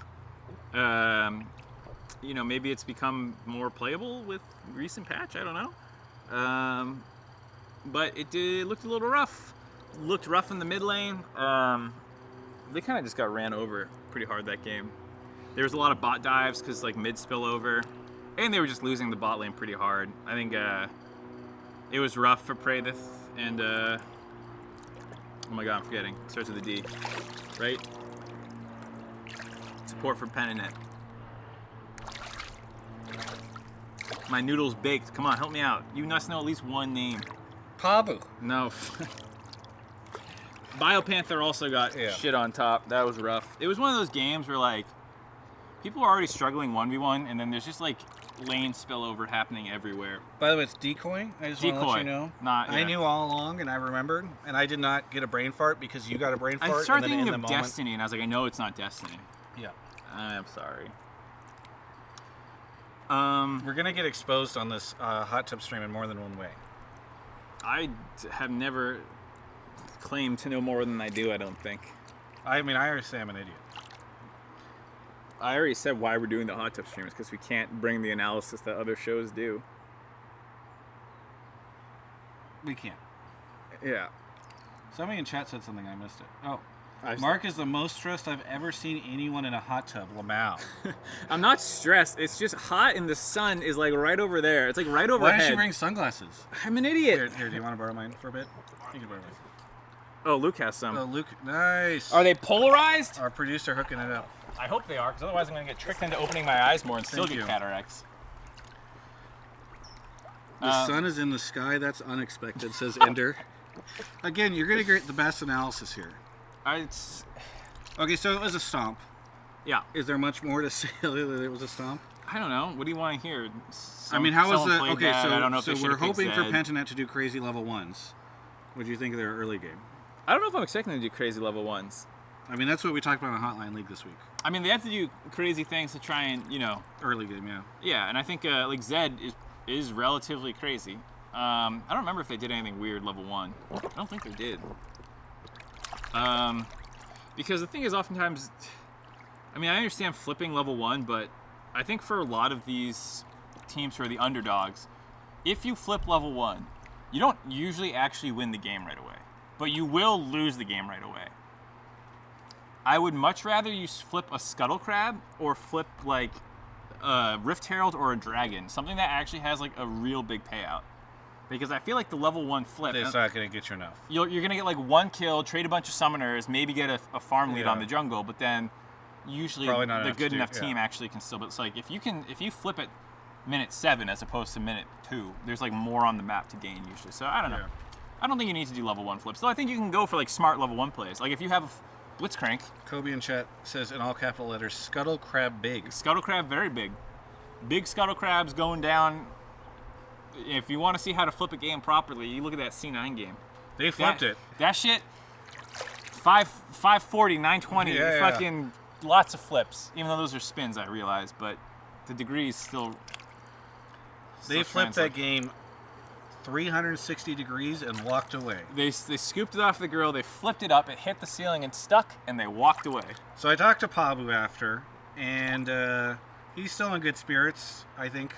maybe it's become more playable with recent patch. I don't know. But it looked a little rough. Looked rough in the mid lane. They kind of just got ran over pretty hard that game. There was a lot of bot dives because like mid spill over, and they were just losing the bot lane pretty hard. I think it was rough for Praedith and oh my god, I'm forgetting. Starts with a D, right? Support for Peninet. My noodle's baked. Come on, help me out. You must know at least one name. Pabu. No. Biopanther also got shit on top. That was rough. It was one of those games where like people are already struggling 1v1, and then there's just like lane spillover happening everywhere. By the way, it's Decoy. I just want to let you know. I knew all along, and I remembered, and I did not get a brain fart because you got a brain fart. I started and then thinking in of the Destiny, and I was like, I know it's not Destiny. Yeah. I'm sorry. We're gonna get exposed on this hot tub stream in more than one way. I have never claimed to know more than I do. I don't think. I mean, I already say I'm an idiot. I already said why we're doing the hot tub streams, because we can't bring the analysis that other shows do. We can't. Yeah. Somebody in chat said something, I missed it. Oh. Mark is the most stressed I've ever seen anyone in a hot tub. Lamau. I'm not stressed. It's just hot, and the sun is like right over there. It's like right overhead. Why did she bring sunglasses? I'm an idiot. Here, do you want to borrow mine for a bit? You can borrow mine. Oh, Luke has some. Oh, Luke, nice. Are they polarized? Our producer hooking it up. I hope they are, because otherwise I'm going to get tricked into opening my eyes more and still get cataracts. The sun is in the sky. That's unexpected, says Ender. Again, you're going to get the best analysis here. Okay, so it was a stomp. Yeah. Is there much more to say other than it was a stomp? I don't know. What do you want to hear? I mean, how was the... Okay, I don't know if so we're hoping for Pentanet to do crazy level 1s. What do you think of their early game? I don't know if I'm expecting them to do crazy level 1s. I mean, that's what we talked about in Hotline League this week. I mean, they have to do crazy things to try and, Early game, yeah. Yeah, and I think, like, Zed is relatively crazy. I don't remember if they did anything weird level 1. I don't think they did. Because the thing is, oftentimes, I mean, I understand flipping level 1, but I think for a lot of these teams who are the underdogs, if you flip level 1, you don't usually actually win the game right away, but you will lose the game right away. I would much rather you flip a Scuttle Crab or flip like a Rift Herald or a Dragon, something that actually has like a real big payout. Because I feel like the level 1 flip... It's not going to get you enough. You're going to get like 1 kill, trade a bunch of summoners, maybe get a farm lead on the jungle, but then usually the good enough team actually can still... But it's like, if you flip it minute 7 as opposed to minute 2, there's like more on the map to gain usually. So I don't know. Yeah. I don't think you need to do level 1 flips. Though I think you can go for like smart level 1 plays. Like if you have Blitzcrank... Kobe in chat says in all capital letters, Scuttle Crab big. Scuttle Crab very big. Big Scuttle Crabs going down... If you want to see how to flip a game properly, you look at that C9 game. They flipped it. That shit, 540, 920, fucking lots of flips. Even though those are spins, I realize, but the degrees still they flipped that game 360 degrees and walked away. They scooped it off the grill, they flipped it up, it hit the ceiling and stuck, and they walked away. So I talked to Pabu after, and he's still in good spirits, I think.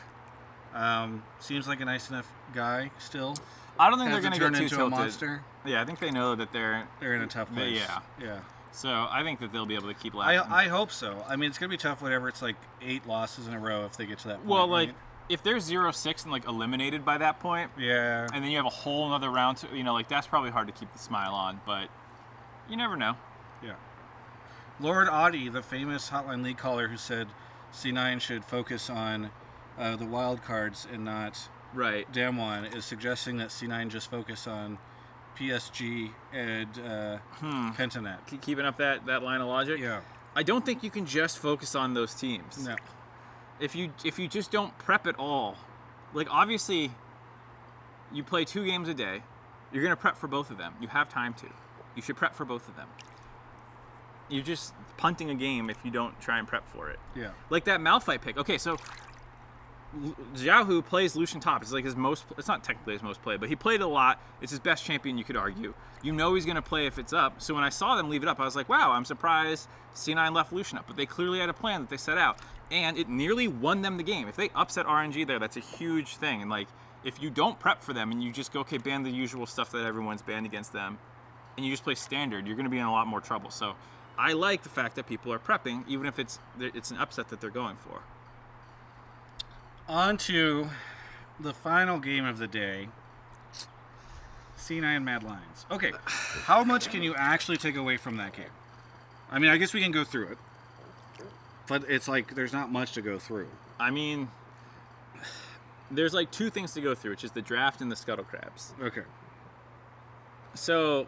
Seems like a nice enough guy still. I don't think they're going to turn get too into tilted. A monster. Yeah, I think they know that they're in a tough place. Yeah. So I think that they'll be able to keep laughing. I hope so. I mean, it's going to be tough. Whatever, it's like 8 losses in a row if they get to that point. Well, like if they're 0-6 and like eliminated by that point. Yeah. And then you have a whole another round to, like that's probably hard to keep the smile on, but you never know. Yeah. Lord Audie, the famous Hotline League caller who said C9 should focus on the wild cards and not Damwon, is suggesting that C9 just focus on PSG and Pentanet. Keeping up that line of logic? Yeah. I don't think you can just focus on those teams. No. If you just don't prep at all, like obviously you play 2 games a day, you're going to prep for both of them. You have time to. You should prep for both of them. You're just punting a game if you don't try and prep for it. Yeah. Like that Malphite pick. Okay, so Xiaohu plays Lucian top. It's like his most. It's not technically his most played, but he played a lot. It's his best champion, you could argue. You know he's going to play if it's up. So when I saw them leave it up, I was like, wow, I'm surprised C9 left Lucian up. But they clearly had a plan that they set out, and it nearly won them the game. If they upset RNG there, that's a huge thing. And like, if you don't prep for them and you just go, okay, ban the usual stuff that everyone's banned against them, and you just play standard, you're going to be in a lot more trouble. So I like the fact that people are prepping, even if it's an upset that they're going for. On to the final game of the day. C9 Mad Lions. Okay, how much can you actually take away from that game? I mean, I guess we can go through it. But it's like, there's not much to go through. I mean, there's like two things to go through, which is the draft and the Scuttle Crabs. Okay. So,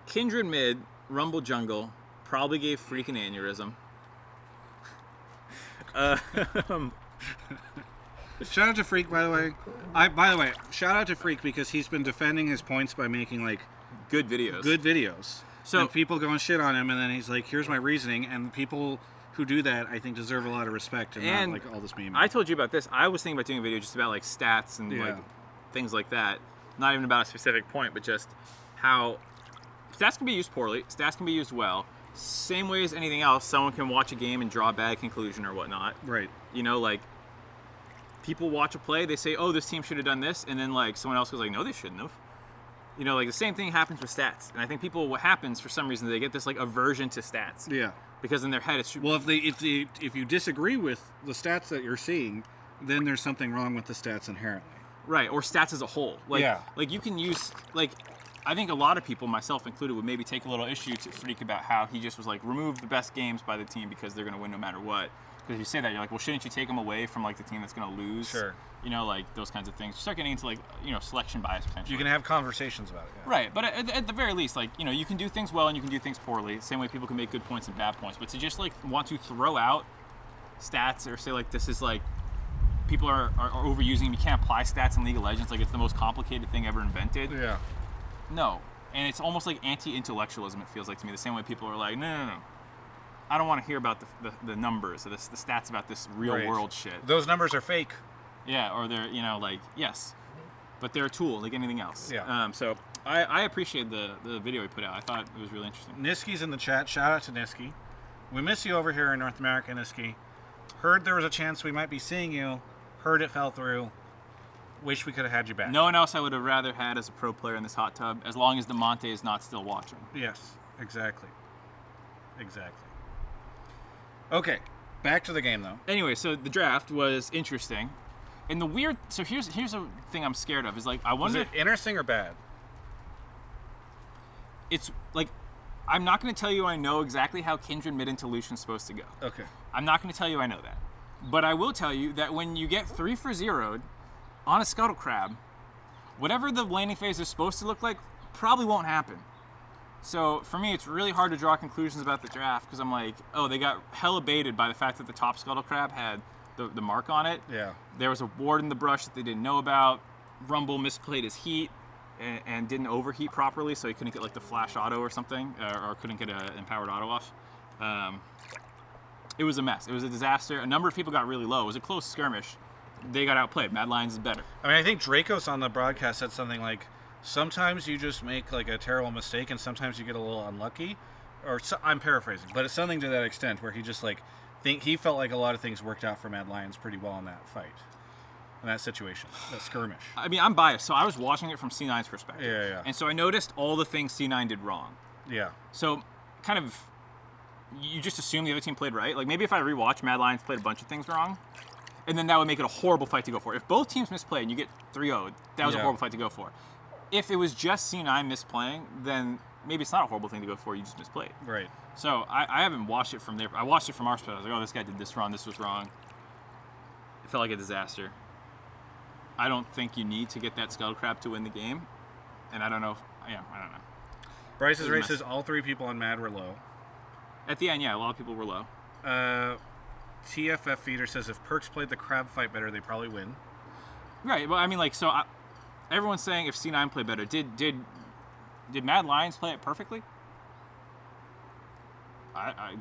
Kindred mid, Rumble jungle, probably gave Freak an aneurysm. Shout out to Freak, by the way. Shout out to Freak because he's been defending his points by making like good videos. So and people go and shit on him, and then he's like, "Here's my reasoning." And people who do that, I think, deserve a lot of respect and not like all this meme. I told you about this. I was thinking about doing a video just about like stats and like things like that. Not even about a specific point, but just how stats can be used poorly, stats can be used well. Same way as anything else, someone can watch a game and draw a bad conclusion or whatnot. Right. You know, like. People watch a play, they say, oh, this team should have done this, and then like someone else goes like, no, they shouldn't have. You know, like the same thing happens with stats. And I think people, what happens for some reason, they get this like aversion to stats. Yeah. Because in their head it's... Well, if you disagree with the stats that you're seeing, then there's something wrong with the stats inherently. Right, or stats as a whole. Like, like you can use, like, I think a lot of people, myself included, would maybe take a little issue to Freak about how he just was like, remove the best games by the team because they're going to win no matter what. Because if you say that, you're like, well, shouldn't you take them away from like the team that's going to lose? Sure. You know, like those kinds of things. You start getting into like, you know, selection bias potentially. You can have conversations about it. Yeah. Right, but at the very least, like, you know, you can do things well and you can do things poorly. Same way people can make good points and bad points. But to just like want to throw out stats or say like this is like people are overusing them. You can't apply stats in League of Legends. Like it's the most complicated thing ever invented. Yeah. No, and it's almost like anti-intellectualism. It feels like to me the same way people are like, no. I don't want to hear about the numbers or the stats about this real world shit. Those numbers are fake. Yeah, or they're, you know, like, yes. But they're a tool like anything else. Yeah. So I appreciate the video he put out. I thought it was really interesting. Niski's in the chat. Shout out to Niski. We miss you over here in North America, Niski. Heard there was a chance we might be seeing you. Heard it fell through. Wish we could have had you back. No one else I would have rather had as a pro player in this hot tub, as long as DeMonte is not still watching. Yes, exactly. Okay, back to the game though. Anyway, so the draft was interesting. And the weird, so here's a thing I'm scared of, is like, I wonder. Was it interesting or bad? It's like, I'm not going to tell you I know exactly how Kindred mid into Lucian's supposed to go. Okay. I'm not going to tell you I know that. But I will tell you that when you get 3 for 0'd on a Scuttle Crab, whatever the landing phase is supposed to look like probably won't happen. So for me, it's really hard to draw conclusions about the draft because I'm like, oh, they got hella baited by the fact that the top Scuttle Crab had the mark on it. Yeah. There was a ward in the brush that they didn't know about. Rumble misplayed his heat and didn't overheat properly, so he couldn't get like the flash auto or something, or couldn't get an empowered auto off. It was a mess. It was a disaster. A number of people got really low. It was a close skirmish. They got outplayed. Mad Lions is better. I mean, I think Dracos on the broadcast said something like, sometimes you just make like a terrible mistake and sometimes you get a little unlucky. Or I'm paraphrasing, but it's something to that extent where he just like, he felt like a lot of things worked out for Mad Lions pretty well in that fight. In that situation, that skirmish. I mean, I'm biased, so I was watching it from C9's perspective. Yeah. And so I noticed all the things C9 did wrong. Yeah. So, kind of, you just assume the other team played right. Like, maybe if I rewatch, Mad Lions played a bunch of things wrong, and then that would make it a horrible fight to go for. If both teams misplayed and you get 3-0'd, that was a horrible fight to go for. If it was just C9 misplaying, then maybe it's not a horrible thing to go for, you just misplayed. Right. So, I haven't watched it from there. I watched it from our perspective. I was like, oh, this guy did this wrong, this was wrong. It felt like a disaster. I don't think you need to get that Scuttle Crab to win the game. And I don't know. I don't know. Bryce's race says all 3 people on Mad were low. At the end, yeah, a lot of people were low. TFF Feeder says if Perks played the crab fight better, they probably win. Right. Well, I mean, like, so everyone's saying if C9 played better. Did Mad Lions play it perfectly? I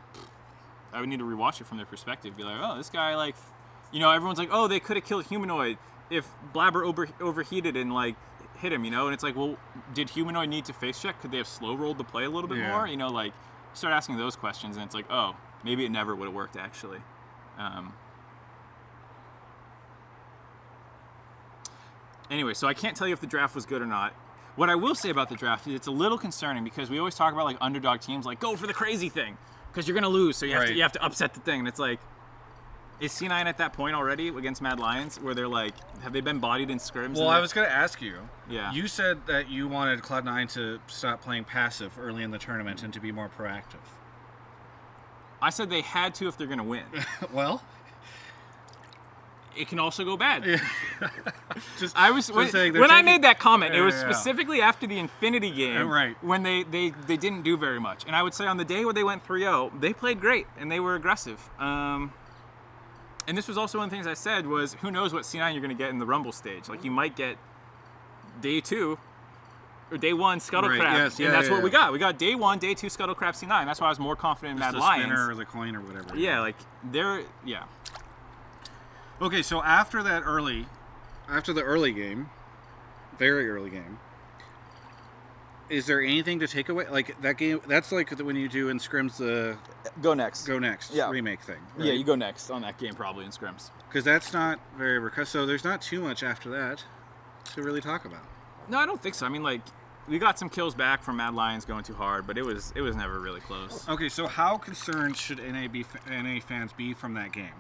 would need to rewatch it from their perspective. Be like, oh, this guy, like, You know, everyone's like, oh, they could have killed Humanoid if Blabber overheated and like hit him, you know? And it's like, well, did Humanoid need to face check? Could they have slow rolled the play a little bit more? You know, like, you start asking those questions and it's like, oh, maybe it never would have worked actually. Anyway, so I can't tell you if the draft was good or not. What I will say about the draft is it's a little concerning because we always talk about like underdog teams, like go for the crazy thing because you're gonna lose, so you have to upset the thing. And it's like, is C9 at that point already against Mad Lions where they're like, have they been bodied in scrims? Well, I was gonna ask you. Yeah. You said that you wanted Cloud9 to stop playing passive early in the tournament and to be more proactive. I said they had to if they're gonna win. Well, it can also go bad. Yeah. When I made that comment, it was specifically after the Infinity game, when they didn't do very much. And I would say on the day where they went 3-0, they played great and they were aggressive. And this was also one of the things I said was, who knows what C9 you're going to get in the Rumble stage. Like, you might get day 2 or day 1 Scuttlecrab, and that's what we got. We got day 1, day 2 Scuttlecrab C9. That's why I was more confident in Mad Lions. The spinner or the coin or whatever. Yeah, like, yeah. Okay, so after the early game, very early game, is there anything to take away? Like that game, that's like when you do in scrims the go next remake thing. Right? Yeah, you go next on that game probably in scrims. Because that's not very so there's not too much after that to really talk about. No, I don't think so. I mean, like, we got some kills back from Mad Lions going too hard, but it was never really close. Okay, so how concerned should NA fans be from that game?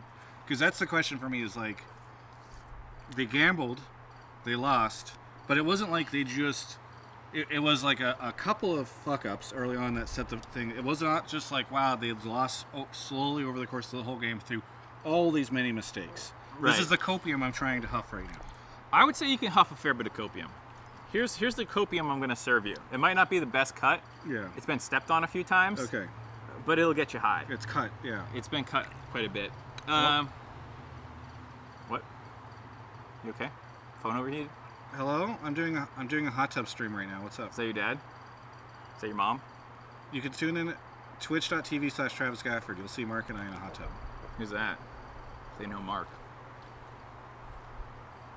Because that's the question for me is like, they gambled, they lost, but it wasn't like they just, it was like a couple of fuck-ups early on that set the thing. It was not just like, wow, they lost slowly over the course of the whole game through all these many mistakes. Right. This is the copium I'm trying to huff right now. I would say you can huff a fair bit of copium. Here's the copium I'm going to serve you. It might not be the best cut. Yeah. It's been stepped on a few times. Okay. But it'll get you high. It's cut, yeah. It's been cut quite a bit. What? You okay? Phone overheated? Hello? I'm doing a hot tub stream right now. What's up? Is that your dad? Is that your mom? You can tune in at twitch.tv/Travis Gafford. You'll see Mark and I in a hot tub. Who's that? They know Mark.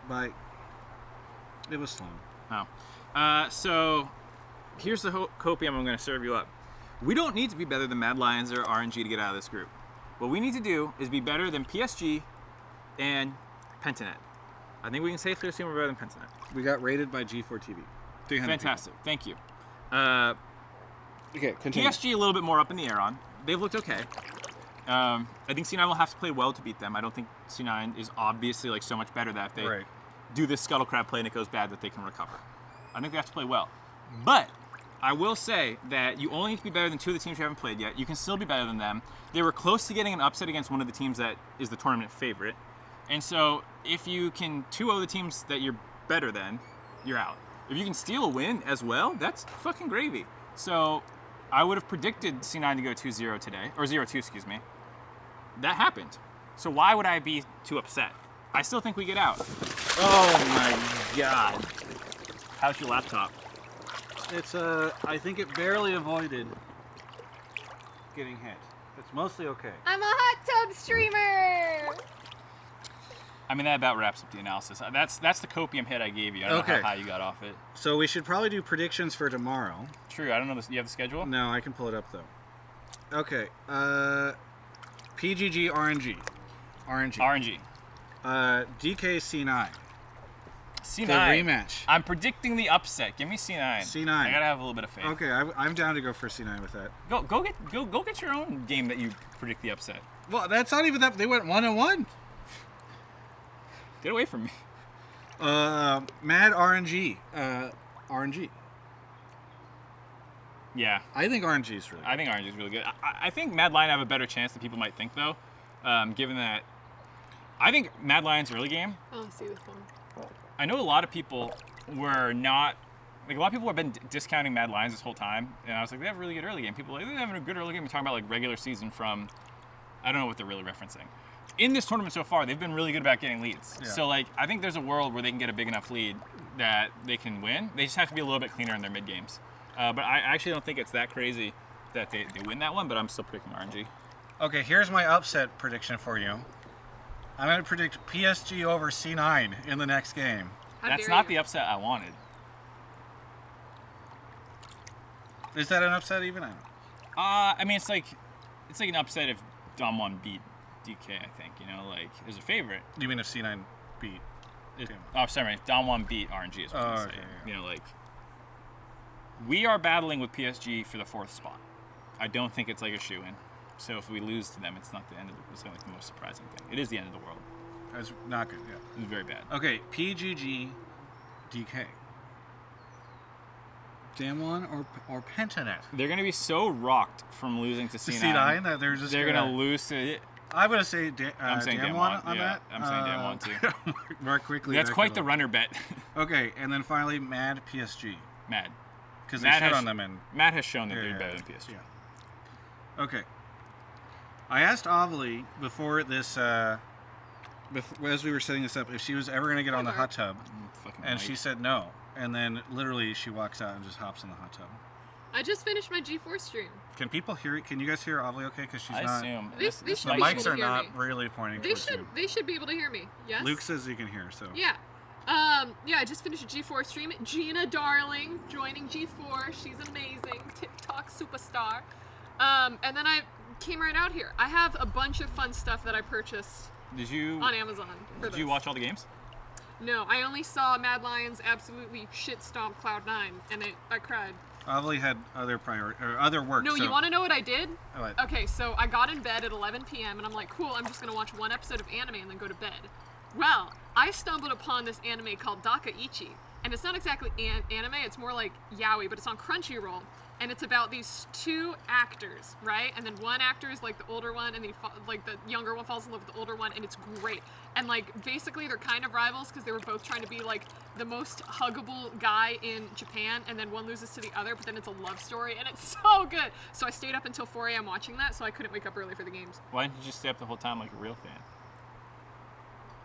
Bye. It was slow. Oh. So here's the copium I'm going to serve you up. We don't need to be better than Mad Lions or RNG to get out of this group. What we need to do is be better than PSG and Pentanet. I think we can safely assume we're better than Pentanet. We got rated by G4 TV. Fantastic. People. Thank you. Okay, continue. PSG a little bit more up in the air on. They've looked okay. I think C9 will have to play well to beat them. I don't think C9 is obviously like so much better that if they do this Scuttlecrab play and it goes bad that they can recover. I think they have to play well. But I will say that you only need to be better than 2 of the teams you haven't played yet. You can still be better than them. They were close to getting an upset against one of the teams that is the tournament favorite. And so if you can 2-0 the teams that you're better than, you're out. If you can steal a win as well, that's fucking gravy. So I would have predicted C9 to go 2-0 today, or 0-2, excuse me. That happened. So why would I be too upset? I still think we get out. Oh my God. How's your laptop? It's I think it barely avoided getting hit. It's mostly okay. I'm a hot tub streamer! I mean, that about wraps up the analysis. That's the copium hit I gave you. I don't know how high you got off it. So we should probably do predictions for tomorrow. True. I don't know this. You have the schedule? No, I can pull it up though. Okay. PGG RNG. RNG. DK C9. C9. The rematch. I'm predicting the upset. Give me C9. C9. I gotta have a little bit of faith. Okay, I'm down to go for C9 with that. Go get your own game that you predict the upset. Well, that's not even that. They went 1-1. Get away from me. Mad RNG. RNG. Yeah. I think RNG is really good. I think RNG is really good. I think Mad Lion have a better chance than people might think, though, given that I think Mad Lion's early game. Oh, see this one. I know a lot of people were not, like a lot of people have been discounting Mad Lions this whole time, and I was like, they have a really good early game. People are like, they're having a good early game. We're talking about like regular season from, I don't know what they're really referencing. In this tournament so far, they've been really good about getting leads. Yeah. So like, I think there's a world where they can get a big enough lead that they can win. They just have to be a little bit cleaner in their mid games. But I actually don't think it's that crazy that they win that one, but I'm still predicting RNG. Okay, here's my upset prediction for you. I'm going to predict PSG over C9 in the next game. That's not the upset I wanted. Is that an upset even? I don't know. I mean, it's like an upset if Dom1 beat DK, I think. You know, like, there's a favorite. You mean if C9 beat? Sorry, if Dom1 beat RNG is what I'm saying. Yeah. You know, like, we are battling with PSG for the 4th spot. I don't think it's like a shoe-in. So if we lose to them, it's not the end of it's like the most surprising thing. It is the end of the world. That's not good, yeah. It was very bad. Okay, PGG DK. Damwon or Pentanet? They're going to be so rocked from losing to C9. C9 that they're just going to lose to it. I'm going to say I'm saying Damwon on yeah, that. I'm saying Damwon too. More quickly. That's quite the runner bet. Okay, and then finally Mad PSG. Mad. Because they shit on them and Matt has shown that they're better than PSG. Yeah. Okay. I asked Ovilee before this, as we were setting this up, if she was ever going to get on the hot tub, and she said no. And then literally she walks out and just hops in the hot tub. I just finished my G4 stream. Can people hear it? Can you guys hear Ovilee okay? Because she's not. I assume. They The should be mics able are to hear not me. really pointing towards you. They should be able to hear me. Yes. Luke says you can hear, so. Yeah. Yeah, I just finished a G4 stream. Gina Darling joining G4. She's amazing. TikTok superstar. And then I came right out here. I have a bunch of fun stuff that I purchased on Amazon. Did you watch all the games? No, I only saw Mad Lions absolutely shit stomp Cloud9, and I cried. Ovilee had other other work. No, so. you want to know what I did? What? Okay, so I got in bed at 11 p.m. and I'm like, cool, I'm just going to watch one episode of anime and then go to bed. Well, I stumbled upon this anime called Dakaichi, and it's not exactly anime, it's more like yaoi, but it's on Crunchyroll, and it's about these 2 actors, right? And then one actor is like the older one, and then like the younger one falls in love with the older one, and it's great. And like basically they're kind of rivals because they were both trying to be like the most huggable guy in Japan, and then one loses to the other, but then it's a love story, and it's so good. So I stayed up until 4 a.m. watching that, so I couldn't wake up early for the games. Why didn't you just stay up the whole time like a real fan?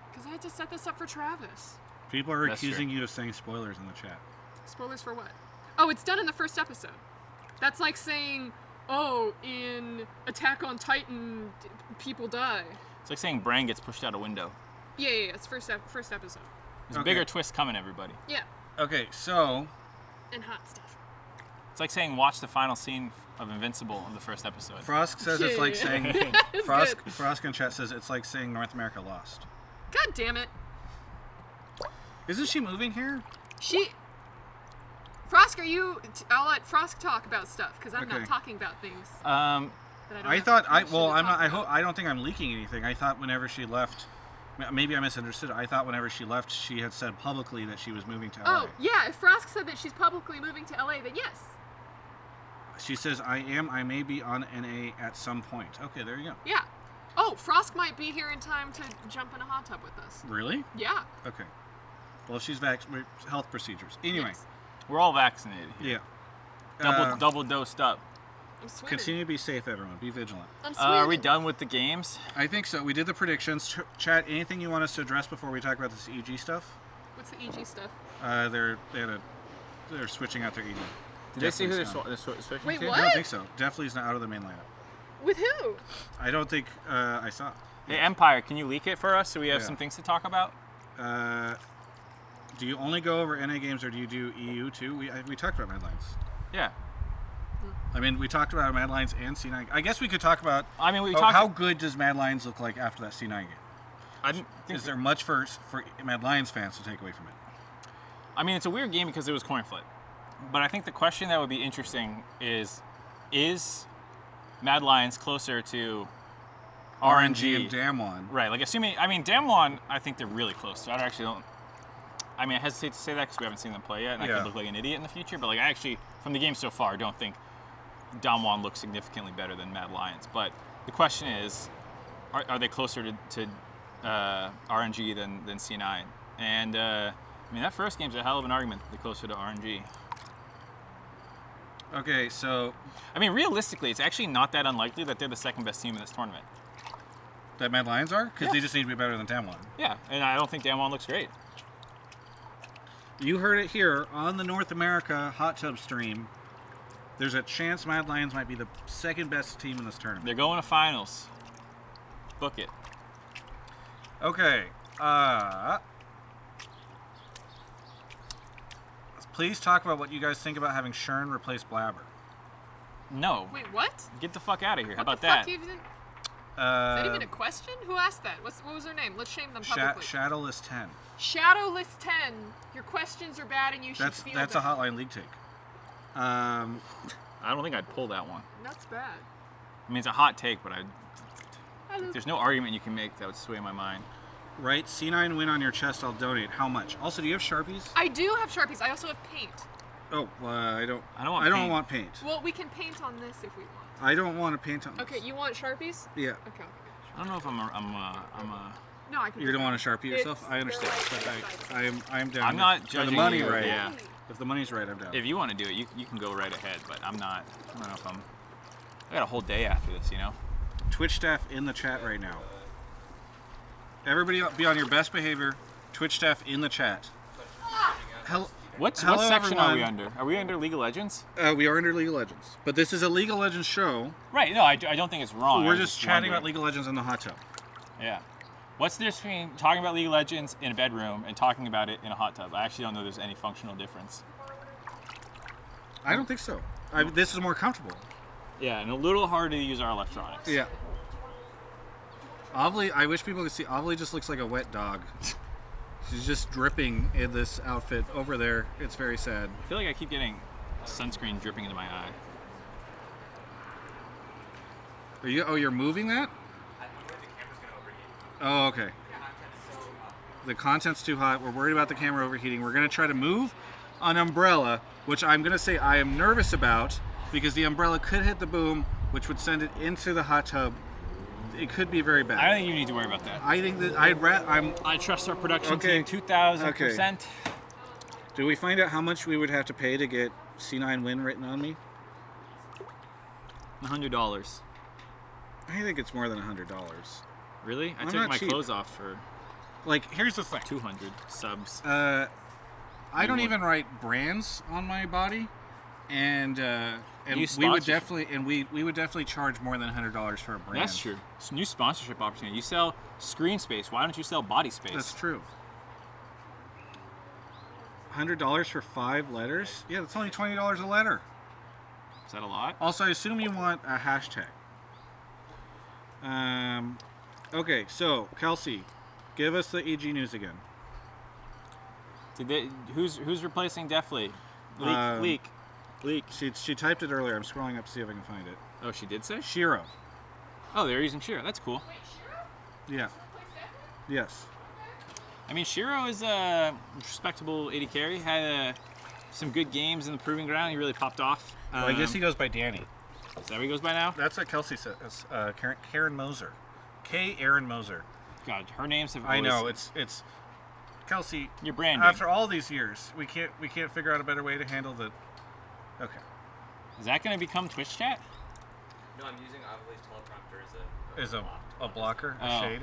Because I had to set this up for Travis. People are accusing you of saying spoilers in the chat. Spoilers for what? Oh, it's done in the first episode. That's like saying, oh, in Attack on Titan, people die. It's like saying Bran gets pushed out a window. Yeah, it's first episode. There's a bigger twist coming, everybody. Yeah. Okay, so. And hot stuff. It's like saying watch the final scene of Invincible in the first episode. Frosk says it's like saying. Frosk in chat says it's like saying North America lost. God damn it. Isn't she moving here? Frosk, I'll let Frosk talk about stuff because I'm not talking about things. I don't think I'm leaking anything. I thought whenever she left, maybe I misunderstood. I thought whenever she left, she had said publicly that she was moving to LA. Oh, yeah. If Frosk said that she's publicly moving to LA, then yes. She says, I may be on NA at some point. Okay, there you go. Yeah. Oh, Frosk might be here in time to jump in a hot tub with us. Really? Yeah. Okay. Well, if she's health procedures. Anyway. Yes. We're all vaccinated here. Yeah. Double dosed up. I'm swimming. Continue to be safe, everyone. Be vigilant. I'm swimming. Are we done with the games? I think so. We did the predictions. Chat, anything you want us to address before we talk about this EG stuff? What's the EG stuff? They're switching out their EG. Did they see who they're switching Wait, to? what? I don't think so. Definitely is not out of the main lineup. With who? I don't think I saw. Hey, Empire, can you leak it for us so we have Yeah. some things to talk about? Do you only go over NA games or do you do EU too? We talked about Mad Lions. Yeah. I mean, we talked about Mad Lions and C9. I guess we could talk about. I mean, how good does Mad Lions look like after that C9 game? I didn't think Is there much for Mad Lions fans to take away from it? I mean, it's a weird game because it was coin flip. But I think the question that would be interesting is Mad Lions closer to RNG and Damwon? Right, like Damwon, I think they're really close. So I hesitate to say that because we haven't seen them play yet, and I could look like an idiot in the future. But like, I actually, from the game so far, don't think Damwon looks significantly better than Mad Lions. But the question is, are they closer to RNG than C9? And that first game's a hell of an argument that they're closer to RNG. Okay, so realistically, it's actually not that unlikely that they're the second best team in this tournament. that Mad Lions are? Because they just need to be better than Damwon. Yeah, and I don't think Damwon looks great. You heard it here on the North America hot tub stream. There's a chance Mad Lions might be the second best team in this tournament. They're going to finals. Book it. Okay. Please talk about what you guys think about having Shern replace Blabber. No. Wait, what? Get the fuck out of here. How What about the fuck that? even? Is that even a question? Who asked that? What was her name? Let's shame them publicly. Shadowless 10. Shadowless 10. Your questions are bad and you should feel That's bad. a Hotline League take. I don't think I'd pull that one. That's bad. I mean, it's a hot take, but Hello. there's no argument you can make that would sway my mind. Right, C9 win on your chest, I'll donate. How much? Also, do you have Sharpies? I do have Sharpies. I also have paint. Oh, I don't want paint. Well, we can paint on this if we want. I don't want to paint on this. Okay, you want Sharpies? Yeah. Okay. I don't know if I'm a No, I can. You don't want to Sharpie yourself? I understand. But I am down. I'm not If judging the money you, right. yeah. If the money's right, I'm down. If you want to do it, you can go right ahead, but I'm not. I don't know if I'm. I got a whole day after this, you know? Twitch staff in the chat right now. Everybody be on your best behavior. Twitch staff in the chat. Hello, What hello, section are we everyone. under? Are we under League of Legends? We are under League of Legends. But this is a League of Legends show. Right, no, I don't think it's wrong. We're I'm just chatting wondering. about League of Legends in the hot tub. Yeah. What's the difference between talking about League of Legends in a bedroom and talking about it in a hot tub? I actually don't know there's any functional difference. I don't think so. This is more comfortable. Yeah, and a little harder to use our electronics. Yeah. Ovilee, I wish people could see. Ovilee just looks like a wet dog. She's just dripping in this outfit over there. It's very sad. I feel like I keep getting sunscreen dripping into my eye. Are you? Oh, you're moving that? Oh, okay. The content's too hot. We're worried about the camera overheating. We're gonna try to move an umbrella, which I'm gonna say I am nervous about because the umbrella could hit the boom, which would send it into the hot tub. It could be very bad. I don't think you need to worry about that. I think that I trust our production Okay. team 2,000%. Do we find out how much we would have to pay to get C9 win written on me? $100. I think it's more than $100. Really? I I'm took not my cheap. clothes off for Like, here's the thing. 200 subs. I don't even write brands on my body, and we would sponsorship. definitely we would definitely charge more than $100 for a brand. That's true. It's a new sponsorship opportunity. You sell screen space. Why don't you sell body space? That's true. $100 for 5 letters? Yeah, that's only $20 a letter. Is that a lot? Also, I assume you want a hashtag. Okay, so Kelsey, give us the EG news again. Who's replacing Deathly? Leak. She typed it earlier. I'm scrolling up to see if I can find it. Oh, she did say? Shiro. Oh, they're using Shiro. That's cool. Yeah. Yes. I mean, Shiro is a respectable AD carry. Had some good games in the Proving Ground. He really popped off. Well, I guess he goes by Danny. Is that what he goes by now? That's what Kelsey says. Karen Moser. Aaron Moser. God, her names have I always... know it's Kelsey. Your branding. After all these years, we can't figure out a better way to handle the. Okay. Is that going to become Twitch chat? No, I'm using Ovilee's teleprompter Is a blocker, a Oh. shade.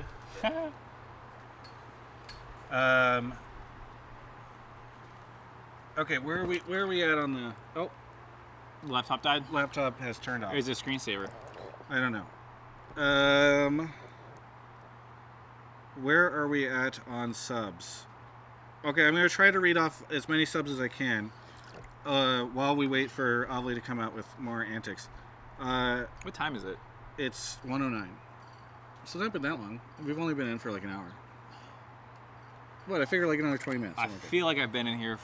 Okay, where are we at on the? Oh, Laptop died? laptop has turned off. Or is it a screensaver? I don't know. Where are we at on subs? Okay, I'm gonna try to read off as many subs as I can while we wait for Ovilee to come out with more antics. What time is it? It's 1:09. So not been that long. We've only been in for like an hour. What? I figured like another 20 minutes. I Okay. feel like I've been in here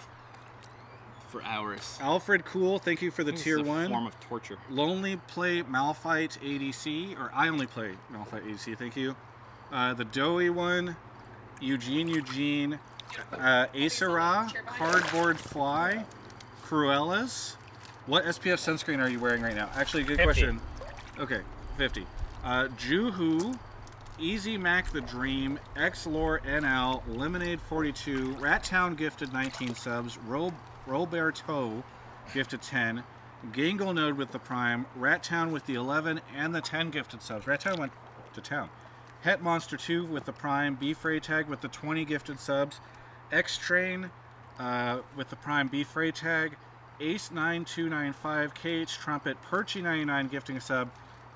for hours. Alfred Cool, thank you for the I think tier this is a 1. form of torture. Lonely play Malphite ADC, or I only play Malphite ADC, thank you. The Doughy one, Eugene, Acera, Cardboard Fly, Cruellas. What SPF sunscreen are you wearing right now? Actually, good 50. question. Okay, 50. Juhu, Easy Mac the Dream, Xlore NL, Lemonade 42, Rat Town gifted 19 subs, Roberto gifted 10, Gangle Node with the Prime, Rat Town with the 11 and the 10 gifted subs. Rat Town went to town. Het Monster 2 with the Prime, B-Fray Tag with the 20 gifted subs, X-Train with the Prime B-Fray Tag, Ace9295, KH Trumpet, Perchy99 gifting a sub,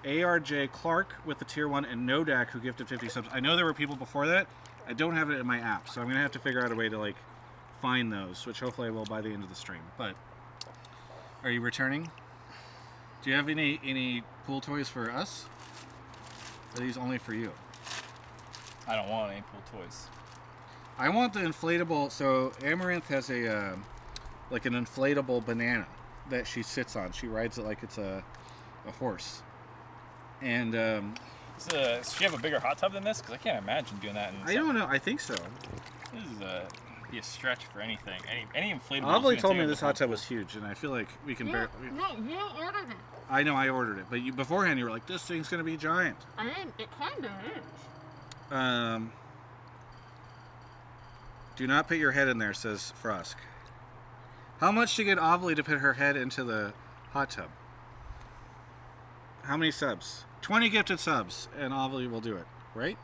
ARJ Clark with the tier 1, and Nodak who gifted 50 subs. I know there were people before that. I don't have it in my app, so I'm gonna have to figure out a way to like find those, which hopefully I will by the end of the stream. But are you returning? Do you have any pool toys for us? Or are these only for you? I don't want any pool toys. I want the inflatable. So Amaranth has a like an inflatable banana that she sits on. She rides it like it's a horse. And Does she have a bigger hot tub than this? Because I can't imagine doing that. I don't know. I think so. This is be a stretch for anything. Any inflatable. Ovilee told me this hot tub was huge, and I feel like we can barely. No, you ordered it. I know I ordered it, but you beforehand you were like, "This thing's gonna be giant." I mean, it kind of is. Do not put your head in there, says Frosk. How much to get Ovilee to put her head into the hot tub? How many subs? 20 gifted subs, and Ovilee will do it. Right?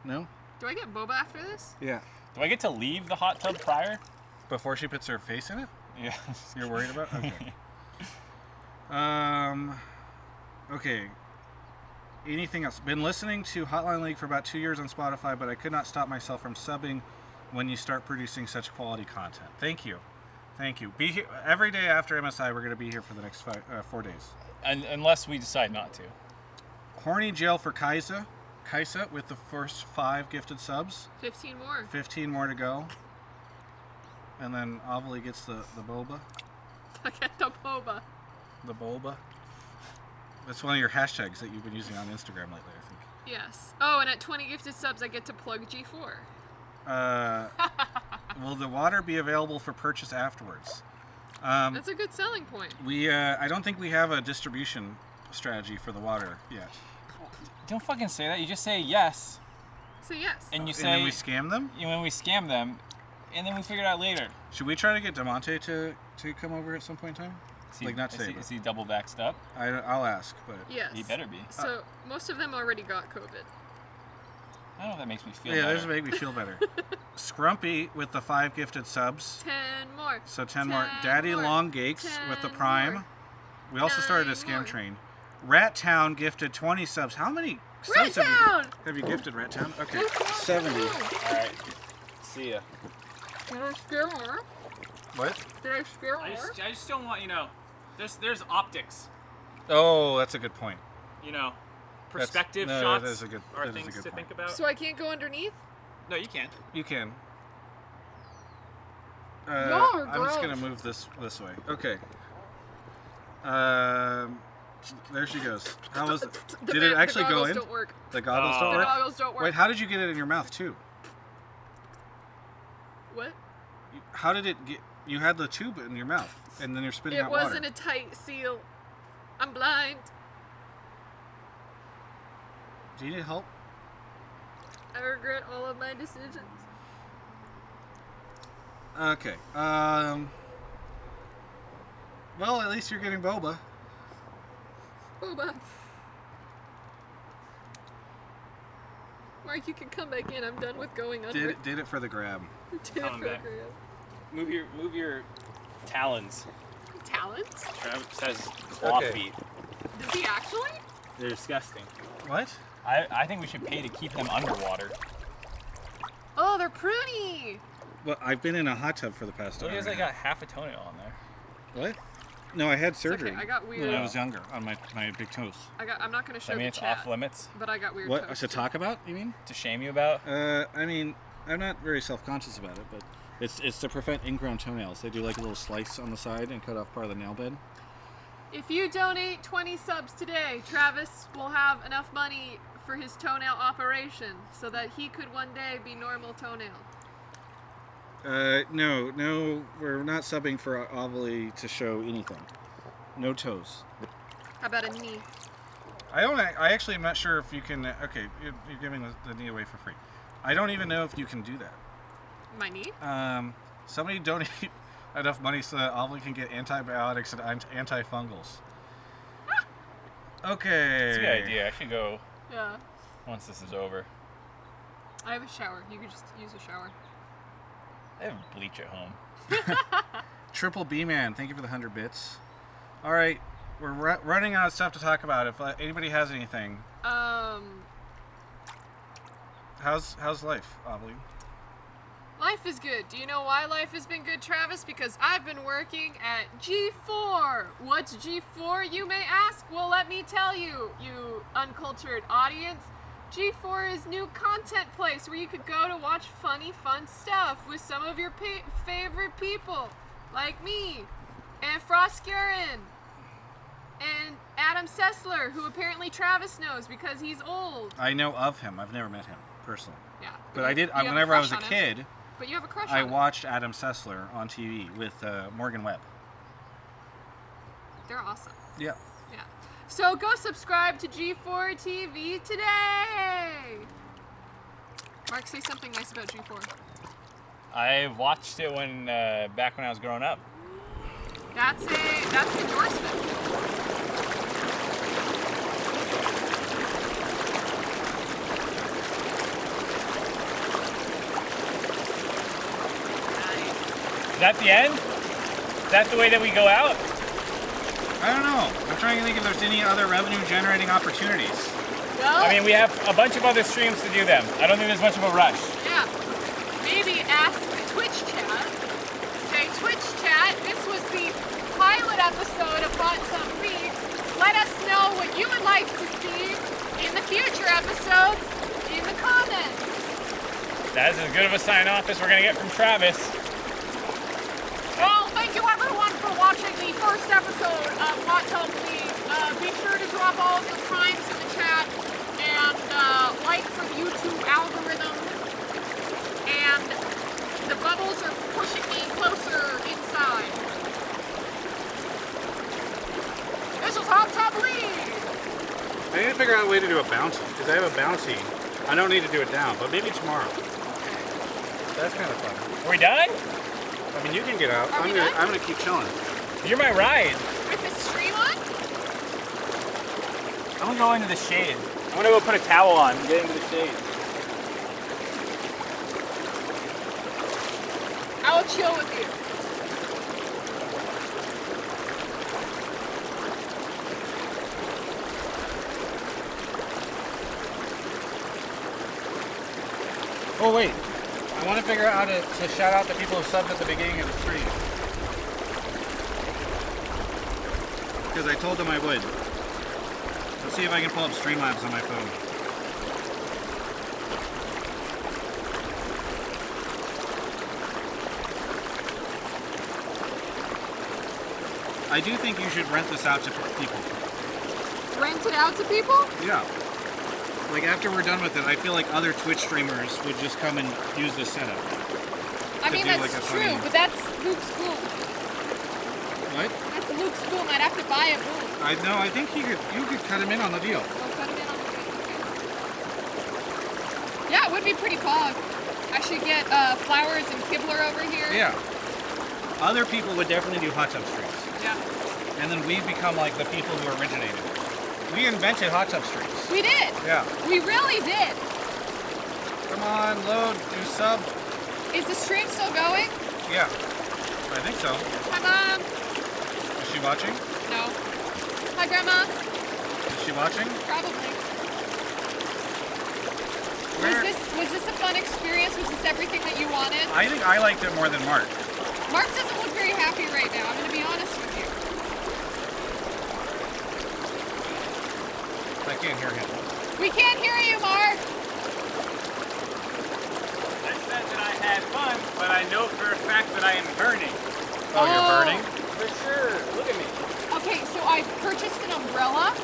No? Do I get boba after this? Yeah. Do I get to leave the hot tub prior? Before she puts her face in it? Yeah. You're worried about? Okay. Okay. Anything else? Been listening to Hotline League for about 2 years on Spotify, but I could not stop myself from subbing when you start producing such quality content. Thank you. Thank you. Be here every day after MSI. We're going to be here for the next 4 days. Unless we decide not to. Horny Jail for Kaisa with the first 5 gifted subs. 15 more. 15 more to go. And then Ovilee gets the boba. I get the boba. The boba. That's one of your hashtags that you've been using on Instagram lately, I think. Yes. Oh, and at 20 gifted subs, I get to plug G4. Will the water be available for purchase afterwards? That's a good selling point. I don't think we have a distribution strategy for the water yet. Don't fucking say that. You just say yes. Say yes. And you And say then we scam them? when we scam them, and then we figure it out later. Should we try to get Demonte to come over at some point in time? Like not today. Is he double vaxxed up? I'll ask, but Yes. He better be. So most of them already got COVID. I don't know if that makes me feel yeah, better. those make me feel better. Scrumpy with the 5 gifted subs. 10 more. So 10 more. 10 Daddy more. Long Gakes with the 10 Prime. more. We also started a 9 scam more. train. Rat Town gifted 20 subs. How many Rat subs Town! have you gifted, Rat Town? Okay, Rat Town. 70. All right. See ya. Did I scare more? What? Did I scare more? I just don't want, there's optics, Oh, that's a good point. perspective no, shots that is a good- are that is a things good to point. think about. So I can't go underneath? No, you can't. You can. Y'all are I'm just gonna gross. move this way. Okay. There she goes. How was it? Did it actually the go goggles in? Don't work. The goggles Oh. don't The work. goggles don't work. Wait, how did you get it in your mouth too? What? How did it get? You had the tube in your mouth, and then you're spitting It out wasn't water. a tight seal. I'm blind. Do you need help? I regret all of my decisions. Okay. Well, at least you're getting boba. Boba. Mark, you can come back in. I'm done with going under. Did it for the grab. Did it Coming for back. the grab. Move your talons. Talents? Travis has claw Okay. feet. Does he actually? They're disgusting. What? I think we should pay to keep them underwater. Oh, they're pretty. Well, I've been in a hot tub for the past Look, hour. there's like got half a toenail on there. What? No, I had It's surgery okay. I got weird. when I was younger on my big toes. I'm not gonna show I mean, the it's chat, off limits but I got weird. What? toes To too. talk about? You mean? to shame you about. I mean, I'm not very self-conscious about it, but it's to prevent ingrown toenails. They do like a little slice on the side and cut off part of the nail bed. If you donate 20 subs today, Travis will have enough money for his toenail operation so that he could one day be normal toenail. No, we're not subbing for Ovilee to show anything. No toes. How about a knee? I actually am not sure if you can. Okay, you're giving the knee away for free. I don't even know if you can do that. My knee? Somebody donate enough money so that Ovilee can get antibiotics and antifungals. Okay. It's a good idea. I should go Yeah. once this is over. I have a shower. You could just use a shower. I have bleach at home. Triple B Man, thank you for the 100 bits. All right, we're running out of stuff to talk about. If anybody has anything. How's life, Ovilee? Life is good. Do you know why life has been good, Travis? Because I've been working at G4. What's G4, you may ask? Well, let me tell you, you uncultured audience. G4 is new content place where you could go to watch funny, fun stuff with some of your favorite people, like me, and Frost Gurin, and Adam Sessler, who apparently Travis knows because he's old. I know of him. I've never met him personally. Yeah. But I did. Whenever I was a kid. But you have a crush I on him. watched Adam Sessler on TV with Morgan Webb. They're awesome. Yeah. Yeah. So go subscribe to G4 TV today. Mark, say something nice about G4. I watched it back when I was growing up. That's an endorsement. Is that the end? Is that the way that we go out? I don't know. I'm trying to think if there's any other revenue-generating opportunities. Well, I mean, we have a bunch of other streams to do them. I don't think there's much of a rush. yeah. Maybe ask Twitch chat. Say, Twitch chat, this was the pilot episode of Bought Some Beat. Let us know what you would like to see in the future episodes in the comments. That's as good of a sign-off as we're going to get from Travis. Well, thank you everyone for watching the first episode of Bought Some Beat. Be sure to drop all of the primes in the chat and like for the YouTube algorithm. And the bubbles are pushing me closer inside. This is Top Lead! I need to figure out a way to do a bouncy, because I have a bouncy. I don't need to do it down, but maybe tomorrow. That's kind of fun. Are we done? I mean, you can get out. Are we I'm done? gonna keep chilling. You're my ride. With the stream on? I'm gonna go into the shade. I'm gonna go put a towel on and get into the shade. I will chill with you. Oh, wait. I want to figure out how to shout out the people who subbed at the beginning of the stream. Because I told them I would. Let's see if I can pull up Streamlabs on my phone. I do think you should rent this out to people. Rent it out to people? Yeah. Like after we're done with it, I feel like other Twitch streamers would just come and use this setup. I mean, do, that's like, a true, funny- but that's Luke's boom. What? That's Luke's boom. I'd have to buy a boom. I think you could cut him in on the deal. I'll cut him in on the video. Okay. Yeah, it would be pretty pog. I should get Flowers and Kibler over here. Yeah. Other people would definitely do hot tub streams. Yeah. And then we become like the people who originated it. We invented hot tub streams. We did. Yeah. We really did. Come on, load, do sub. Is the stream still going? Yeah. I think so. Hi, Mom. Is she watching? No. Hi, Grandma. Is she watching? Probably. Where? Was this a fun experience? Was this everything that you wanted? I think I liked it more than Mark. Mark doesn't look very happy right now. I'm going to be honest with you. I can't hear him. We can't hear you, Mark. I said that I had fun, but I know for a fact that I am burning. Oh, you're burning? For sure. Look at me. Okay, so I purchased an umbrella.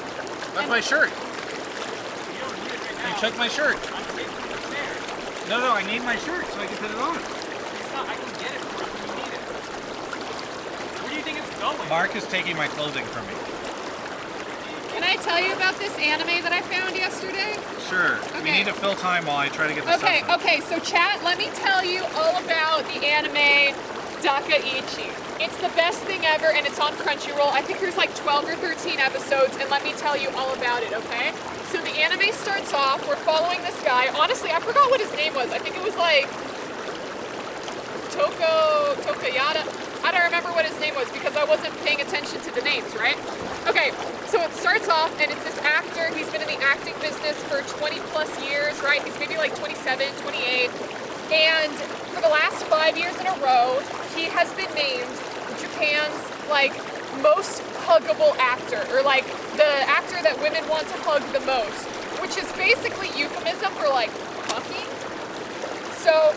That's my shirt. You don't need it right You now. took my shirt. I'm taking the chair. No, I need my shirt so I can put it on. It's not, I can get it for you when you need it. Where do you think it's going? Mark is taking my clothing from me. Can I tell you about this anime that I found yesterday? Sure. We Okay. need to fill time while I try to get the Okay, subs up. okay, so chat, let me tell you all about the anime Dakaichi. It's the best thing ever, and it's on Crunchyroll. I think there's like 12 or 13 episodes, and let me tell you all about it, okay? So the anime starts off, we're following this guy. Honestly, I forgot what his name was. I think it was like Tokoyada. I don't remember what his name was because I wasn't paying attention to the names, right? Okay, so it starts off and it's this actor. He's been in the acting business for 20 plus years, right? He's maybe like 27, 28. And for the last 5 years in a row, he has been named Japan's like most huggable actor, or like the actor that women want to hug the most, which is basically euphemism for like fucking. So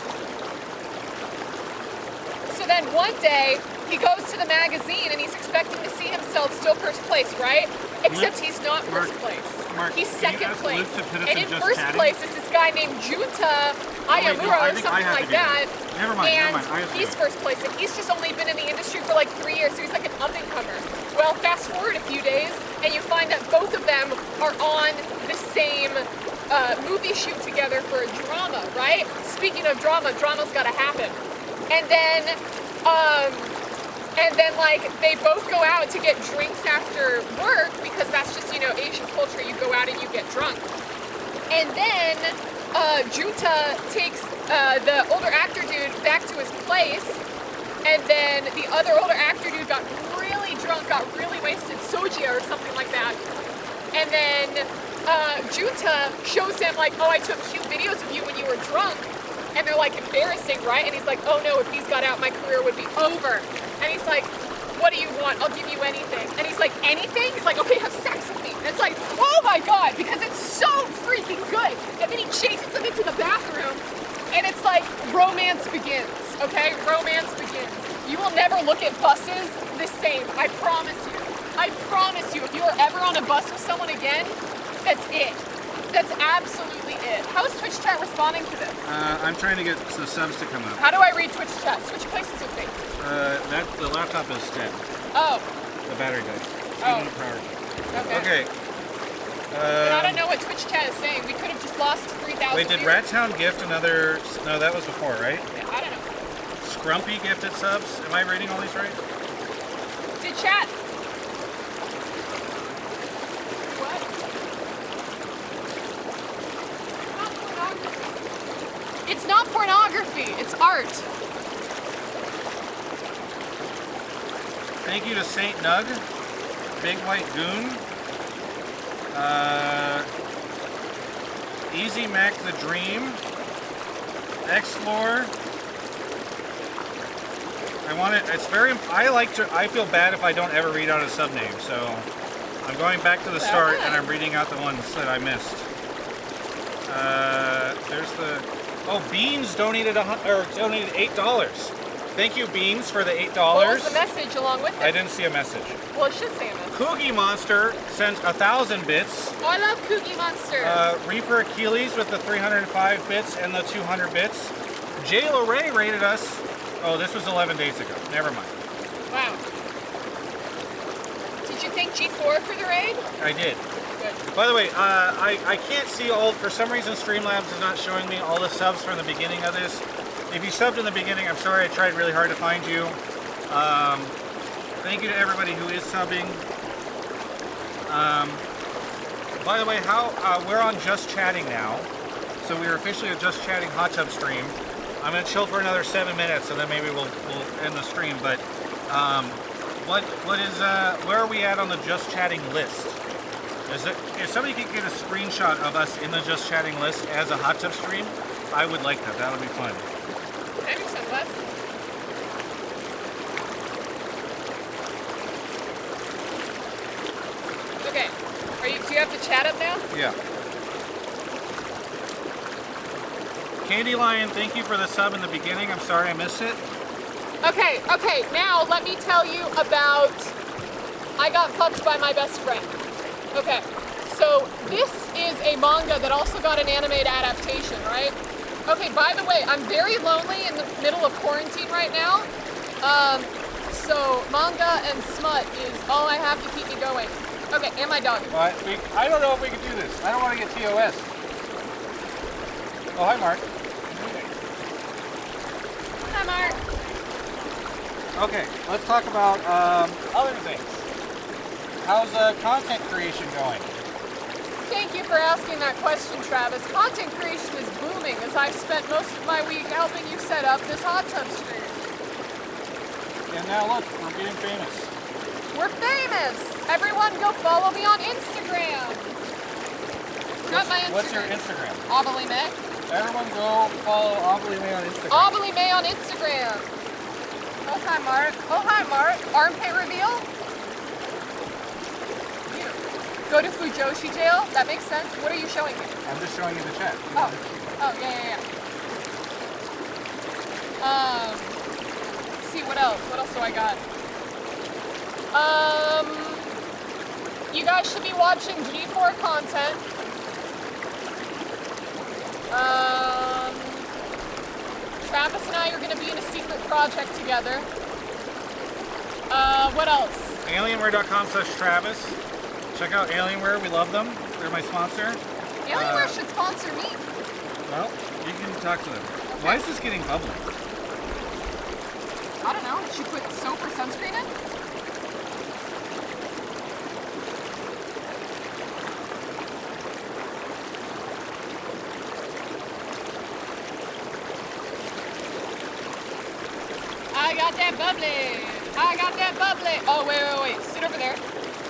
then one day he goes to the magazine and he's expecting to see himself still first place, right? Except he's not first place. He's second place. And in first place is this guy named Junta Ayamura or something like that. Never mind. And he's first place, and he's just only been in the industry for like 3 years, so he's like an up-and-comer. Well, fast forward a few days, and you find that both of them are on the same movie shoot together for a drama, right? Speaking of drama, drama's gotta happen. And then like they both go out to get drinks after work because that's just, you know, Asian culture. You go out and you get drunk. And then Junta takes the older actor dude back to his place, and then the other older actor dude got really drunk, got really wasted, soja or something like that. And then Junta shows him like, oh, I took cute videos of you when you were drunk. And they're like embarrassing, right? And he's like, oh no, if these got out, my career would be over. And he's like, what do you want? I'll give you anything. And he's like, anything? He's like, okay, have sex with me. And it's like, oh my God, because it's so freaking good. And then he chases him into the bathroom, and it's like, romance begins, okay? Romance begins. You will never look at buses the same, I promise you. I promise you, if you are ever on a bus with someone again, that's it. That's absolutely it. How is Twitch chat responding to this? I'm trying to get the subs to come up. How do I read Twitch chat? Switch places with me. The laptop is dead. Oh. The battery died. Oh. Even power. Okay. Okay. And I don't know what Twitch chat is saying. We could have just lost 3,000 Wait, did viewers. Rattown gift another? No, that was before, right? Yeah, I don't know. Scrumpy gifted subs. Am I reading all these right? Did chat? What? It's not pornography. It's art. Thank you to Saint Nug, Big White Goon, Easy Mac the Dream, Explore. I feel bad if I don't ever read out a sub name, so I'm going back to the start and I'm reading out the ones that I missed. There's Beans donated $8. Thank you, Beans, for the $8. What was the message along with it? I didn't see a message. Well, it should say a message. Coogie Monster sent 1,000 bits. Oh, I love Cookie Monster. Reaper Achilles with the 305 bits and the 200 bits. Jay Lorray rated us. Oh, this was 11 days ago. Never mind. Wow. Did you thank G4 for the raid? I did. Good. By the way, I can't see all. For some reason, Streamlabs is not showing me all the subs from the beginning of this. If you subbed in the beginning, I'm sorry. I tried really hard to find you. Thank you to everybody who is subbing. By the way, we're on Just Chatting now, so we're officially a Just Chatting hot tub stream. I'm gonna chill for another 7 minutes, and then maybe we'll end the stream. But where are we at on the Just Chatting list? If somebody could get a screenshot of us in the Just Chatting list as a hot tub stream, I would like that. That would be fun. Maybe sunglasses. Okay. Do you have the chat up now? Yeah. Candy Lion, thank you for the sub in the beginning. I'm sorry I missed it. Okay. Now let me tell you about I Got Fucked by My Best Friend. Okay. So this is a manga that also got an animated adaptation, right? Okay, by the way, I'm very lonely in the middle of quarantine right now. So manga and smut is all I have to keep me going. Okay, and my dog. I don't know if we can do this. I don't want to get TOS. Oh, hi, Mark. Hi, Mark. Okay, let's talk about other things. How's content creation going? Thank you for asking that question, Travis. Content creation is booming as I've spent most of my week helping you set up this hot tub stream. And now look, we're getting famous. We're famous! Everyone go follow me on Instagram! Got my Instagram. What's your Instagram? Ovilee May. Everyone go follow Ovilee May on Instagram. Ovilee May on Instagram. Oh, hi, Mark. Oh, hi, Mark. Armpit reveal? Go to Fujoshi jail? That makes sense. What are you showing me? I'm just showing you the chat. Oh, yeah. Let's see, what else? What else do I got? You guys should be watching G4 content. Travis and I are going to be in a secret project together. What else? Alienware.com/Travis. Check out Alienware. We love them. They're my sponsor. Alienware should sponsor me. Well, you can talk to them. Why is this getting bubbly? I don't know. Did you put soap or sunscreen in? I got that bubbly. I got that bubbly. Oh, wait. Sit over there.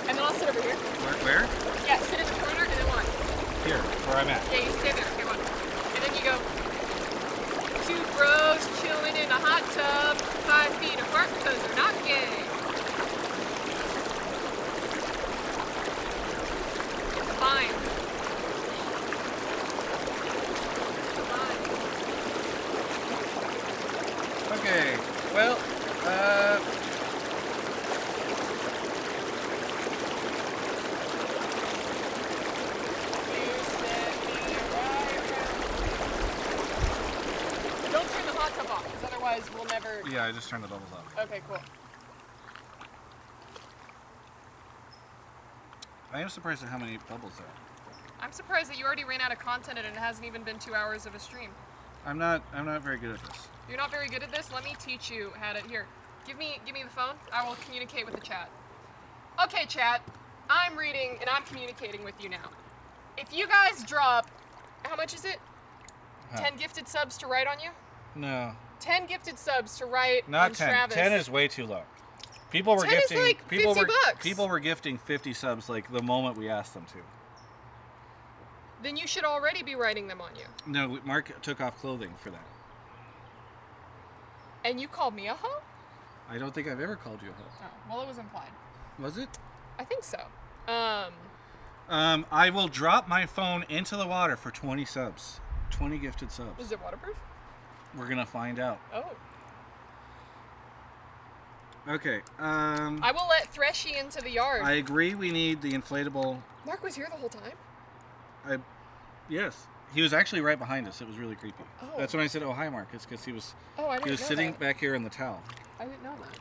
And then I'll sit over here. Where? Yeah, sit in the corner and then what? Here, where I'm at. Yeah, you stay there. Okay, one. And then you go. 2 bros chilling in a hot tub, 5 feet apart because they're not gay. It's fine. Okay, well, Don't turn the hot tub off, because otherwise we'll never... yeah, I just turned the bubbles off. Okay, cool. I am surprised at how many bubbles there are. I'm surprised that you already ran out of content and it hasn't even been 2 hours of a stream. I'm not very good at this. You're not very good at this? Let me teach you how to... Here, give me the phone. I will communicate with the chat. Okay, chat. I'm reading and I'm communicating with you now. If you guys drop... How much is it? Huh. 10 gifted subs to write on you? No. 10 gifted subs to write Not on 10. Travis. 10 is way too low. People were 10 is gifting like people were $50. people were gifting 50 subs like the moment we asked them to. Then you should already be writing them on you. No, Mark took off clothing for that. And you called me a hoe? I don't think I've ever called you a hoe. Oh, well, it was implied. Was it? I think so. I will drop my phone into the water for 20 subs. 20 gifted subs. Is it waterproof? We're gonna find out. Oh. Okay. I will let Threshy into the yard. I agree. We need the inflatable. Mark was here the whole time? Yes. He was actually right behind us. It was really creepy. Oh. That's when I said, "Oh, hi, Mark." It's because he was. Oh, I didn't He was know sitting that. back here in the towel. I didn't know that.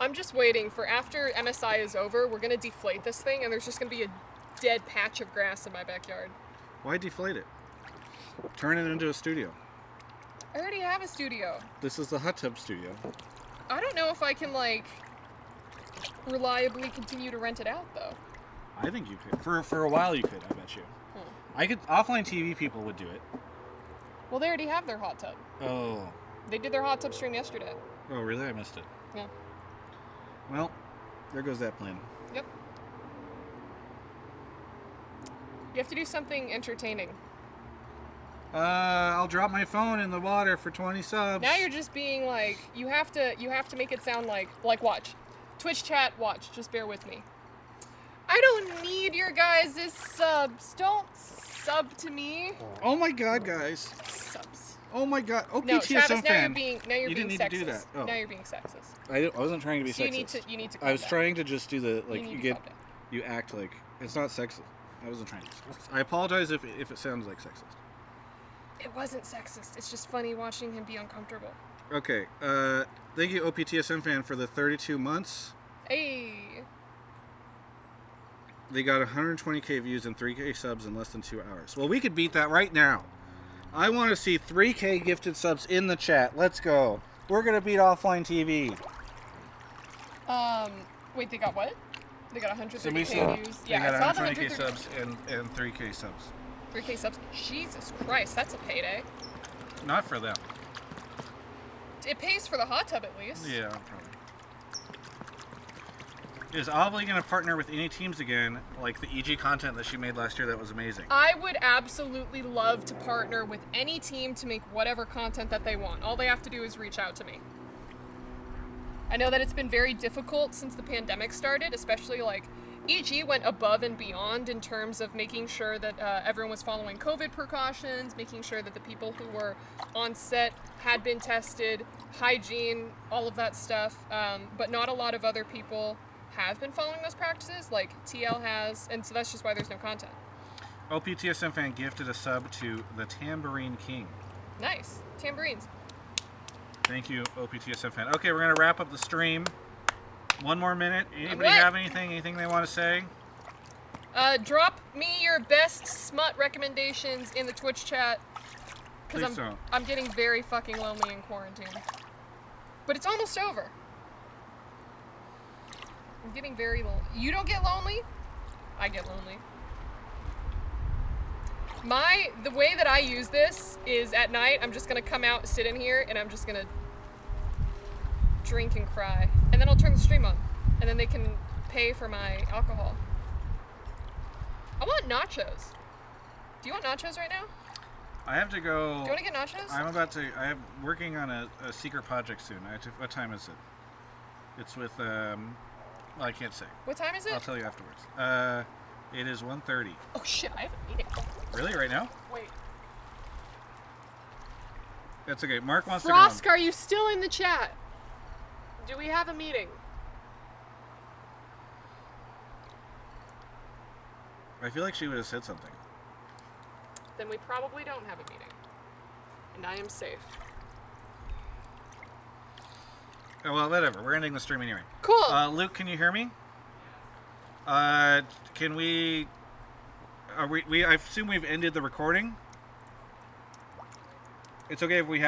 I'm just waiting for after MSI is over, we're going to deflate this thing and there's just going to be a dead patch of grass in my backyard. Why deflate it? Turn it into a studio. I already have a studio. This is the hot tub studio. I don't know if I can, like, reliably continue to rent it out, though. I think you could. For a while you could, I bet you. I could. Offline TV people would do it. Well, they already have their hot tub. Oh. They did their hot tub stream yesterday. Oh, really? I missed it. Yeah. Well, there goes that plan. Yep. You have to do something entertaining. I'll drop my phone in the water for 20 subs. Now you're just being like, you have to make it sound like watch. Twitch chat, watch. Just bear with me. I don't need your guys' subs. Don't sub to me. Oh my god, guys. Subs. Oh my god. Oh, No, PTSM Travis, fan. now you're You being didn't need sexist. to do that. Oh. Now you're being sexist. I wasn't trying to be So sexist. you need to calm I was down. trying to just do the, like, need you to get, calm down. you act like, it's not sexist. I wasn't trying to be sexist. I apologize if it sounds like sexist. It wasn't sexist. It's just funny watching him be uncomfortable. Okay, thank you, OPTSM fan, for the 32 months. Hey. They got 120k views and 3k subs in less than 2 hours. Well, we could beat that right now. I want to see 3k gifted subs in the chat. Let's go. We're going to beat Offline TV. Wait, they got what? They got 130k Somebody views. They Yeah, got I saw the 120k subs and 3k subs. 3k subs. Jesus Christ, that's a payday. Not for them. It pays for the hot tub at least. Yeah, probably. Is Ovilee going to partner with any teams again, like the EG content that she made last year that was amazing? I would absolutely love to partner with any team to make whatever content that they want. All they have to do is reach out to me. I know that it's been very difficult since the pandemic started, especially like EG went above and beyond in terms of making sure that everyone was following COVID precautions, making sure that the people who were on set had been tested, hygiene, all of that stuff. But not a lot of other people have been following those practices, like TL has, and so that's just why there's no content. OPTSM fan gifted a sub to the Tambourine King. Nice. Tambourines. Thank you, OPTSM fan. Okay, we're going to wrap up the stream. 1 more minute. Anybody What? have anything they want to say? Drop me your best smut recommendations in the Twitch chat, Please because don't. I'm getting very fucking lonely in quarantine. But it's almost over. I'm getting very lonely. You don't get lonely? I get lonely. The way that I use this is at night, I'm just gonna come out, sit in here, and I'm just gonna drink and cry. And then I'll turn the stream on. And then they can pay for my alcohol. I want nachos. Do you want nachos right now? I have to go. Do you want to get nachos? I'm working on a secret project soon. What time is it? It's with, well, I can't say. What time is it? I'll tell you afterwards. It is 1:30. Oh shit, I have a meeting. Really? Right now? Wait. That's okay. Mark wants Frosk, to go. are you still in the chat? Do we have a meeting? I feel like she would have said something. Then we probably don't have a meeting. And I am safe. Oh, well, whatever. We're ending the stream anyway. Cool. Luke, can you hear me? Can we... I assume we've ended the recording? It's okay if we have...